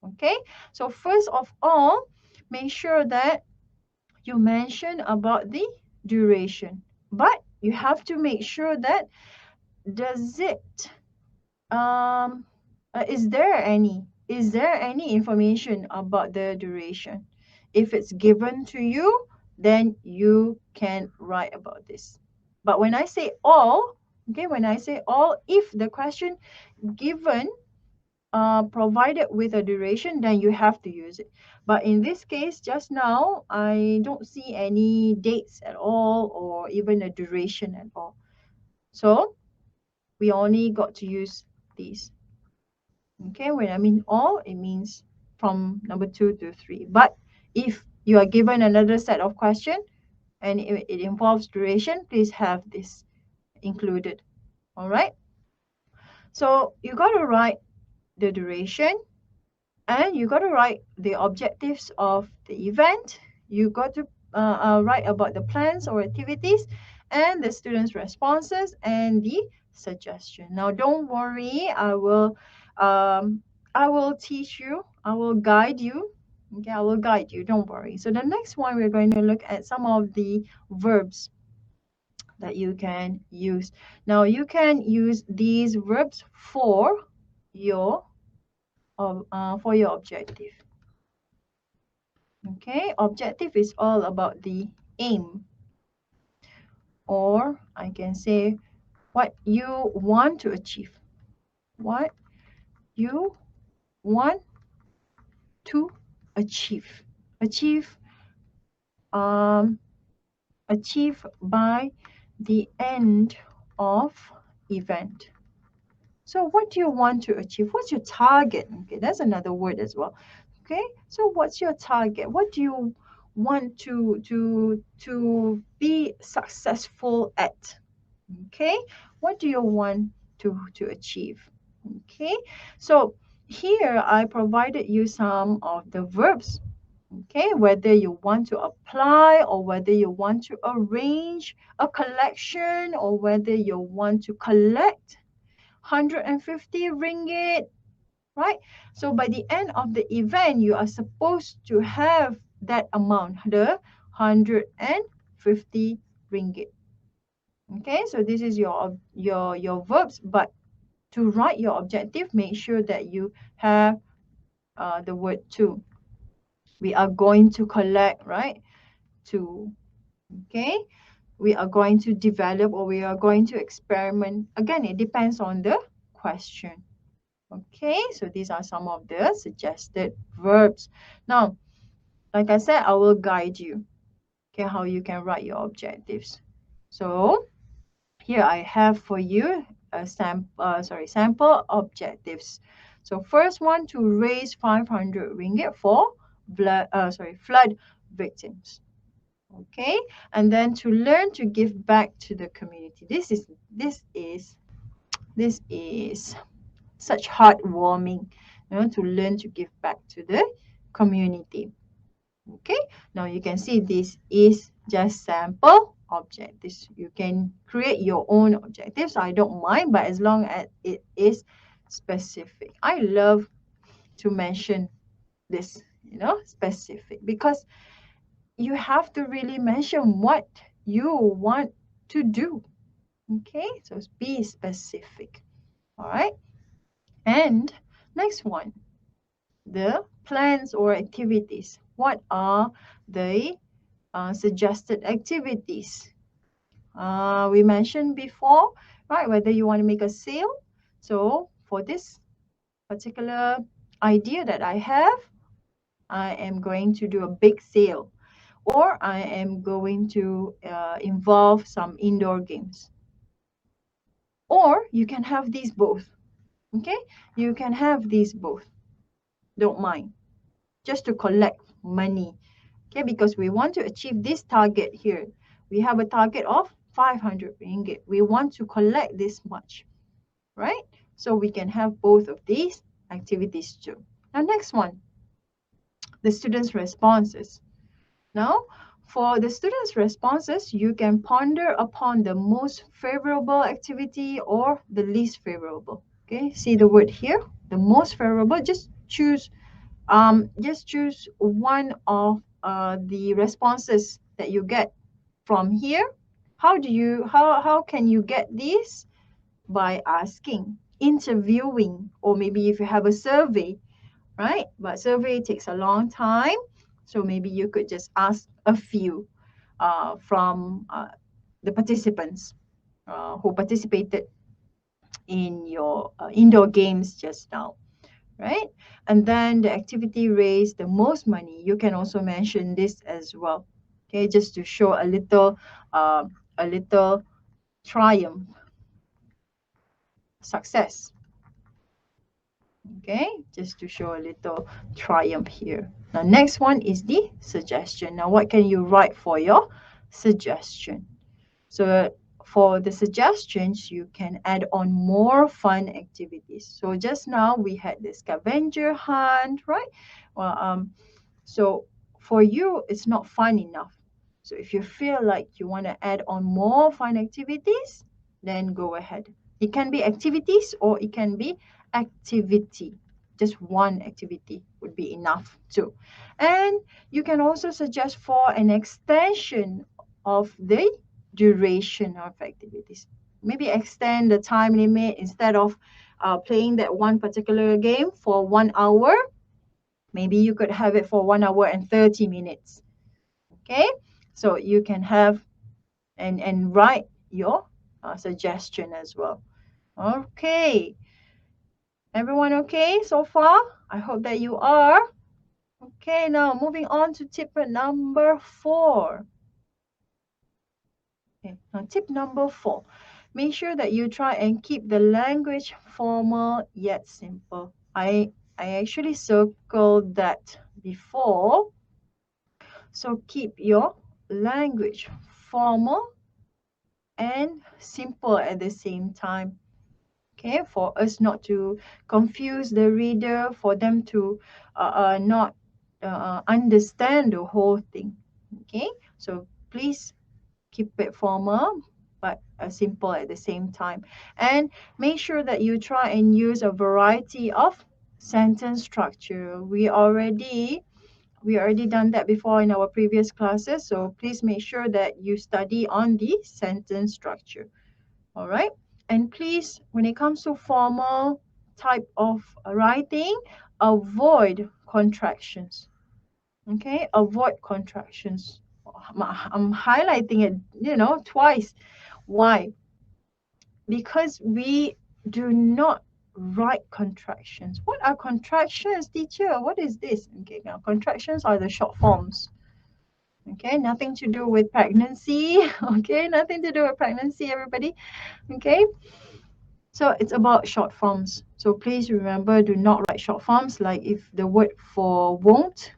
Okay, so first of all, make sure that you mention about the duration, but you have to make sure that does it is there any information about the duration? If it's given to you, then you can write about this. But when I say all, okay, when I say all, if the question given provided with a duration, then you have to use it. But in this case, just now, I don't see any dates at all or even a duration at all. So we only got to use these. Okay, when I mean all, it means from number 2 to 3. But if you are given another set of question and it involves duration, please have this included. All right. So you got to write the duration, and you got to write the objectives of the event. You got to write about the plans or activities and the students' responses and the suggestion. Now, don't worry. I will teach you. I will guide you. Okay, I will guide you. Don't worry. So the next one, we're going to look at some of the verbs that you can use. Now, you can use these verbs for your objective. Okay, objective is all about the aim, or I can say what you want to achieve. What you want to achieve. Achieve, um, achieve by the end of event. So what do you want to achieve? What's your target? Okay, that's another word as well. Okay, so what's your target? What do you want to be successful at? Okay, what do you want to achieve? Okay, so Here, I provided you some of the verbs, okay, whether you want to apply or whether you want to arrange a collection or whether you want to collect 150 ringgit, right? So by the end of the event, you are supposed to have that amount, the 150 ringgit. Okay, so this is your verbs, but to write your objective, make sure that you have the word to. We are going to collect, right? To, okay? We are going to develop or we are going to experiment. Again, it depends on the question. Okay, so these are some of the suggested verbs. Now, like I said, I will guide you, okay, how you can write your objectives. So here I have for you a sample objectives. So first one, to raise 500 ringgit for flood victims. Okay, and then to learn to give back to the community. This is such heartwarming, to learn to give back to the community. Okay, now you can see this is just sample objectives. You can create your own objectives. I don't mind, but as long as it is specific. I love to mention this, specific, because you have to really mention what you want to do. Okay, so be specific. All right, and next one, the plans or activities. What are the suggested activities? We mentioned before, right? Whether you want to make a sale. So for this particular idea that I have, I am going to do a big sale, or I am going to involve some indoor games. Or you can have these both. Okay, you can have these both. Don't mind. Just to collect money. Okay, because we want to achieve this target here. We have a target of 500 ringgit. We want to collect this much, right? So we can have both of these activities too. Now, next one, the students' responses. Now, for the students' responses, you can ponder upon the most favorable activity or the least favorable. Okay, see the word here, the most favorable. Just choose one of the responses that you get from here. How can you get these? By asking, interviewing, or maybe if you have a survey, right? But survey takes a long time, so maybe you could just ask a few from the participants who participated in your indoor games just now, right? And then the activity raised the most money. You can also mention this as well, okay? Just to show a little triumph, success. Okay, just to show a little triumph here. Now, next one is the suggestion. Now, what can you write for your suggestion? So, for the suggestions, you can add on more fun activities. So, just now we had the scavenger hunt, right? Well, so for you, it's not fun enough. So if you feel like you want to add on more fun activities, then go ahead. It can be activities or it can be activity. Just one activity would be enough too. And you can also suggest for an extension of the duration of activities. Maybe extend the time limit instead of playing that one particular game for 1 hour. Maybe you could have it for 1 hour and 30 minutes. Okay, so you can have and write your suggestion as well. Okay, everyone okay so far? I hope that you are. Okay, now moving on to tip number 4. Okay, now tip number 4. Make sure that you try and keep the language formal yet simple. I actually circled that before. So keep your language formal and simple at the same time. Okay, for us not to confuse the reader, for them to not understand the whole thing. Okay, so please keep it formal but simple at the same time, and make sure that you try and use a variety of sentence structure. We already done that before in our previous classes, so please make sure that you study on the sentence structure. All right, and please, when it comes to formal type of writing, avoid contractions. Okay, avoid contractions. I'm highlighting it, twice. Why? Because we do not write contractions. What are contractions, teacher? What is this? Okay, now contractions are the short forms. Okay, nothing to do with pregnancy. Okay, nothing to do with pregnancy, everybody. Okay, so it's about short forms. So please remember, do not write short forms like if the word for won't,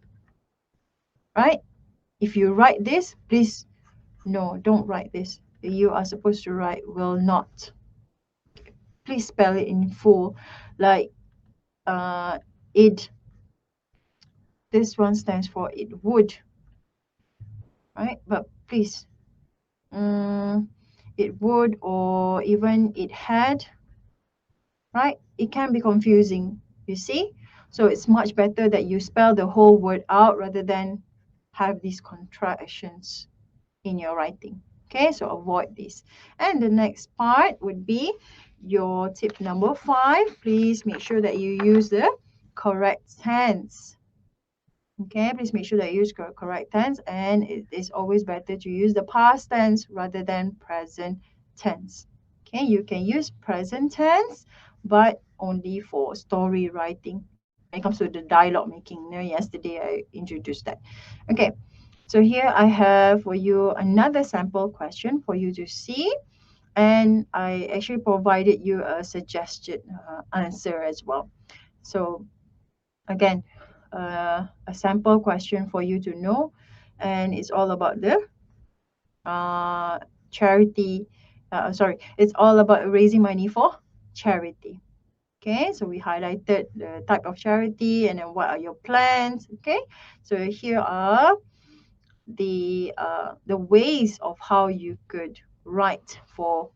right? If you write this, please, no, don't write this. You are supposed to write will not. Please spell it in full. Like uh, it, this one stands for it would, right? But please, um, it would, or even it had, right? It can be confusing, you see? So it's much better that you spell the whole word out rather than have these contractions in your writing. Okay, so avoid this. And the next part would be your tip number 5. Please make sure that you use the correct tense. Okay, please make sure that you use correct tense, and it is always better to use the past tense rather than present tense. Okay, you can use present tense, but only for story writing when it comes to the dialogue making. Yesterday I introduced that. Okay, so here I have for you another sample question for you to see, and I actually provided you a suggested answer as well. So again, a sample question for you to know, and it's all about the uh, charity. Sorry, it's all about raising money for charity. Okay, so we highlighted the type of charity and then what are your plans. Okay, so here are the ways of how you could write for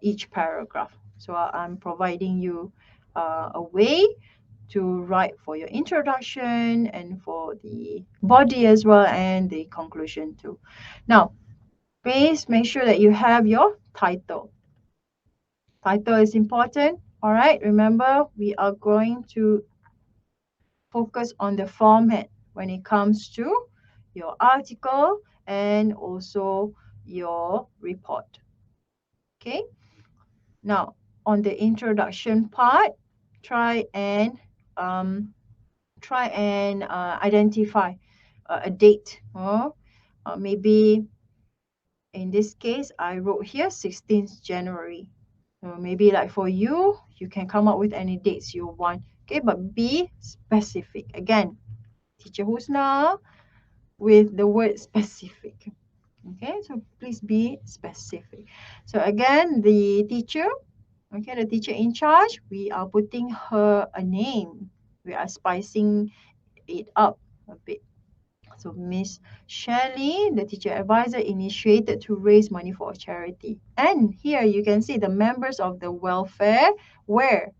each paragraph. So I'm providing you a way to write for your introduction and for the body as well and the conclusion too. Now, please make sure that you have your title. Title is important. All right, remember we are going to focus on the format when it comes to your article and also your report. Okay, now on the introduction part, try and um, identify a date, or maybe in this case I wrote here 16th January. So maybe like for you, you can come up with any dates you want. Okay, but be specific. Again, Teacher Husna with the word specific. Okay, so please be specific. So again, the teacher, okay, the teacher in charge, we are putting her a name. We are spicing it up a bit. So Miss Shelley, the teacher advisor, initiated to raise money for a charity. And here you can see the members of the welfare where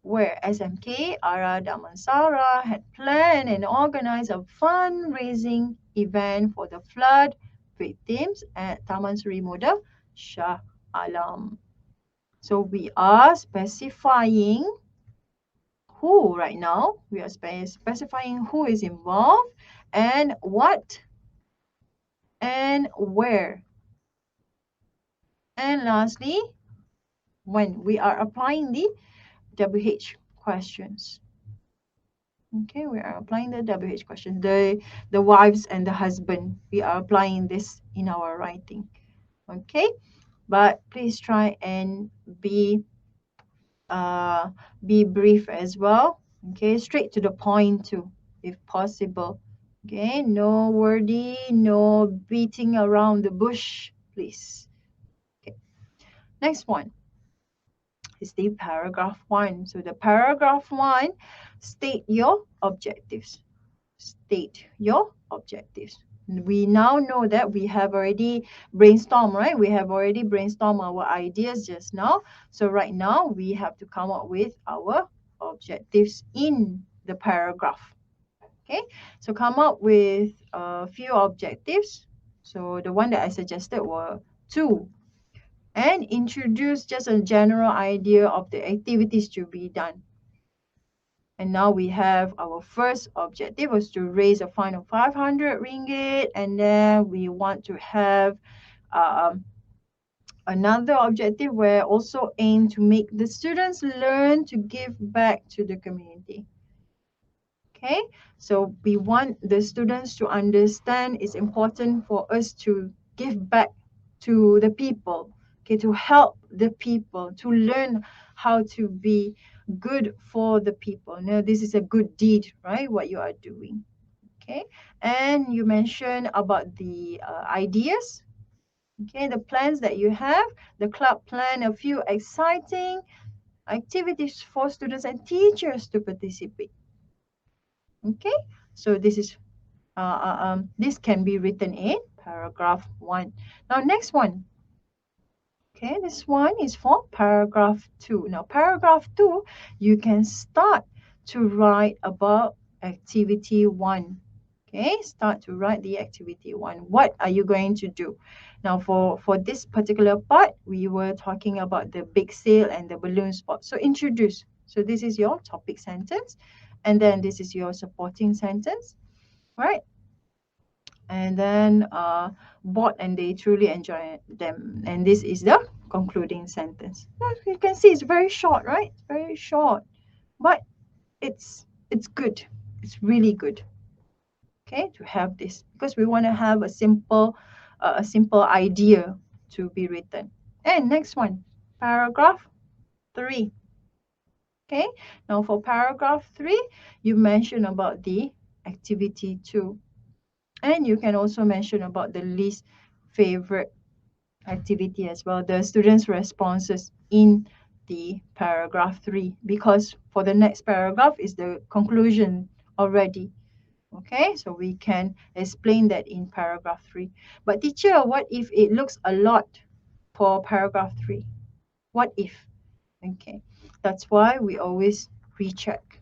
SMK, Ara Damansara had planned and organized a fundraising event for the flood victims at Taman Seri Muda Shah Alam. So we are specifying who right now. We are specifying who is involved and what and where. And lastly, when we are applying the WH questions. Okay, we are applying the WH questions. The wives and the husband. We are applying this in our writing. Okay, but please try and uh, be brief as well. Okay, straight to the point too, if possible. Okay, no wordy, no beating around the bush, please. Okay, next one. is the paragraph 1. So the paragraph 1, state your objectives. State your objectives. We now know that we have already brainstormed, right? We have already brainstormed our ideas just now. So right now we have to come up with our objectives in the paragraph. Okay, so come up with a few objectives. So the one that I suggested were 2, and introduce just a general idea of the activities to be done. And now we have our first objective was to raise a fund of 500 ringgit, and then we want to have um, another objective where also aim to make the students learn to give back to the community. Okay, so we want the students to understand it's important for us to give back to the people, okay, to help the people, to learn how to be good for the people. Now, this is a good deed, right? What you are doing. Okay, and you mentioned about the ideas, okay, the plans that you have. The club plan a few exciting activities for students and teachers to participate. Okay, so this can be written in paragraph 1. Now, next one. Okay, this one is for paragraph 2. Now, paragraph 2, you can start to write about activity 1. Okay, start to write the activity 1. What are you going to do? Now, for this particular part, we were talking about the big sale and the balloon spot. So, introduce. So, this is your topic sentence, and then this is your supporting sentence, right? And then bought and they truly enjoy them. And this is the concluding sentence. You can see it's very short, right? It's very short, but it's good. It's really good. Okay, to have this because we want to have a simple idea to be written. And next one, paragraph 3. Okay, now for paragraph 3, you mention about the activity 2. And you can also mention about the least favorite activity as well, the students' responses in the paragraph 3, because for the next paragraph is the conclusion already. Okay, so we can explain that in paragraph 3. But teacher, what if it looks a lot for paragraph 3? What if? Okay, that's why we always recheck.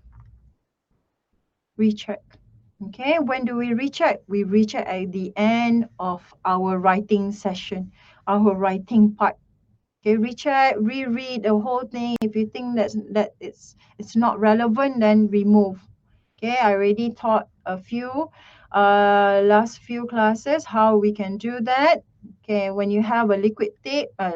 Recheck. Okay, when do we recheck? We recheck at the end of our writing session, our writing part. Okay, recheck, reread the whole thing. If you think that it's not relevant, then remove. Okay, I already taught a few last few classes how we can do that. Okay, when you have a liquid paper,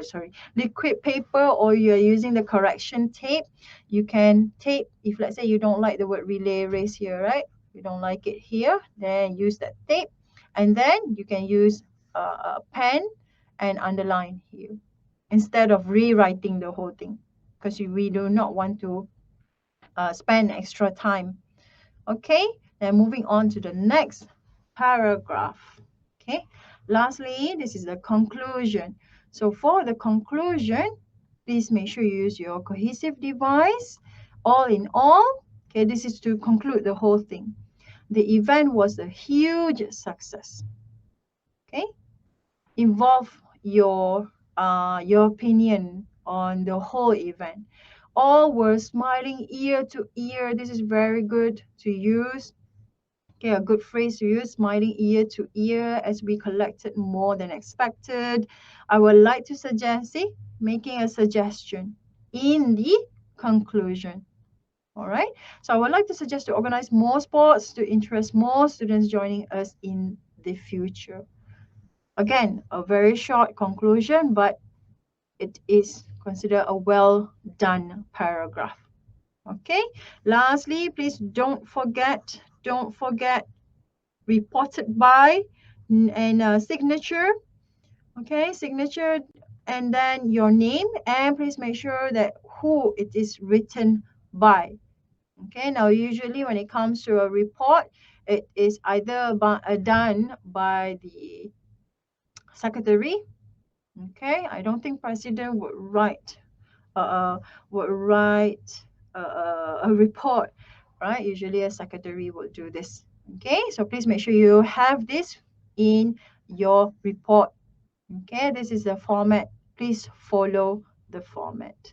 or you're using the correction tape, you can tape. If let's say you don't like the word relay race here, right? You don't like it here, then use that tape, and then you can use a pen and underline here instead of rewriting the whole thing, because we do not want to spend extra time. Okay, then moving on to the next paragraph. Okay, lastly, this is the conclusion. So for the conclusion, please make sure you use your cohesive device. All in all, okay, this is to conclude the whole thing. The event was a huge success. Okay, involve your opinion on the whole event. All were smiling ear to ear. This is very good to use. Okay, a good phrase to use, smiling ear to ear as we collected more than expected. I would like to suggest, see, making a suggestion in the conclusion. All right. So I would like to suggest to organize more sports to interest more students joining us in the future. Again, a very short conclusion, but it is considered a well done paragraph. Okay. Lastly, please don't forget reported by and signature. Okay, signature, and then your name, and please make sure that who it is written by. Okay, now usually when it comes to a report, it is either done by the secretary. Okay, I don't think president would write uh, would write a report, right? Usually a secretary will do this. Okay, so please make sure you have this in your report. Okay, this is the format. Please follow the format.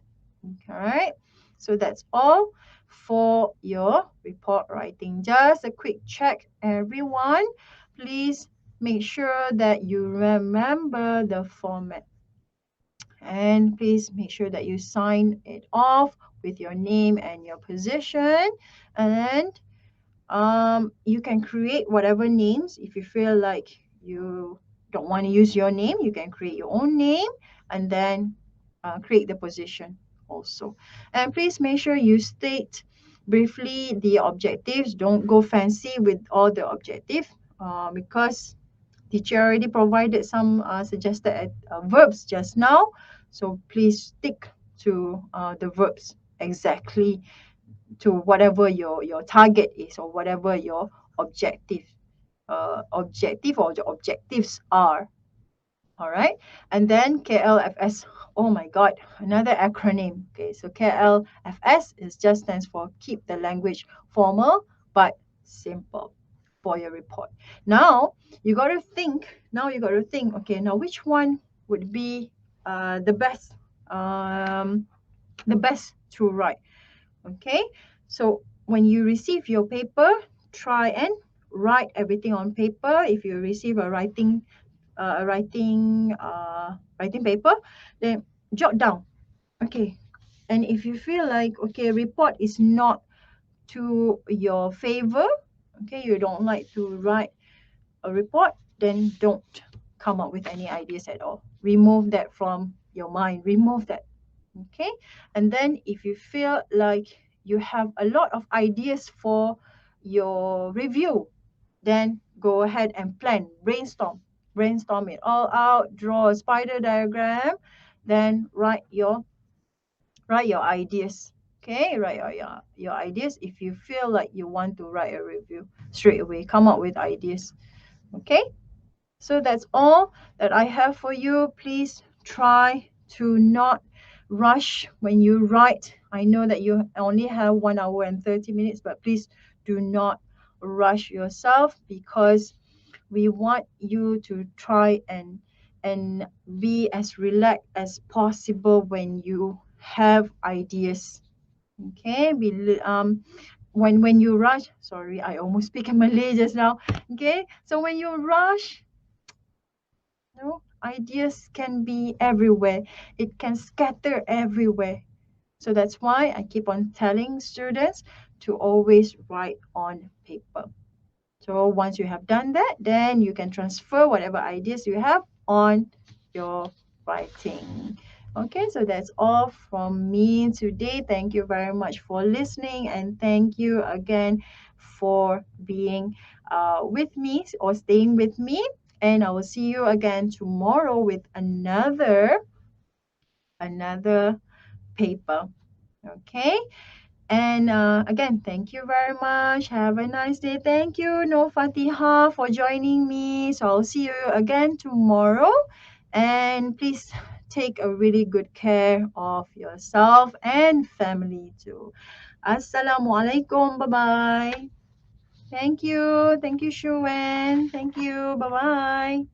All right, so that's all for your report writing. Just a quick check, everyone. Please make sure that you remember the format. And please make sure that you sign it off with your name and your position. And you can create whatever names. If you feel like you don't want to use your name, you can create your own name and then create the position also. And please make sure you state briefly the objectives. Don't go fancy with all the objective because teacher already provided some suggested verbs just now. So please stick to the verbs exactly to whatever your target is or whatever your objective or the objectives are. All right. And then KLFS. Oh my God, another acronym. Okay, so KLFS is just stands for keep the language formal but simple for your report. Now you got to think. Now you got to think. Okay, now which one would be the best? The best to write. Okay, so when you receive your paper, try and write everything on paper. If you receive a writing paper, then jot down. Okay, and if you feel like okay, report is not to your favor, okay, you don't like to write a report, then don't come up with any ideas at all. Remove that from your mind. Remove that. Okay, and then if you feel like you have a lot of ideas for your review, then go ahead and plan, brainstorm it all out, draw a spider diagram, then write your ideas. Okay, write your ideas. If you feel like you want to write a review straight away, come up with ideas. Okay, so that's all that I have for you. Please try to not rush when you write. I know that you only have 1 hour and 30 minutes, but please do not rush yourself because we want you to try and be as relaxed as possible when you have ideas. Okay, when you rush, sorry, I almost speak in Malay just now. Okay, so when you rush, no, ideas can be everywhere. It can scatter everywhere. So that's why I keep on telling students to always write on paper. So once you have done that, then you can transfer whatever ideas you have on your writing. Okay, so that's all from me today. Thank you very much for listening, and thank you again for being with me or staying with me. And I will see you again tomorrow with another paper. Okay. And again, thank you very much. Have a nice day. Thank you, No Fatiha, for joining me. So I'll see you again tomorrow. And please take a really good care of yourself and family too. Assalamualaikum. Bye bye. Thank you. Thank you, Shuwen. Thank you. Bye bye.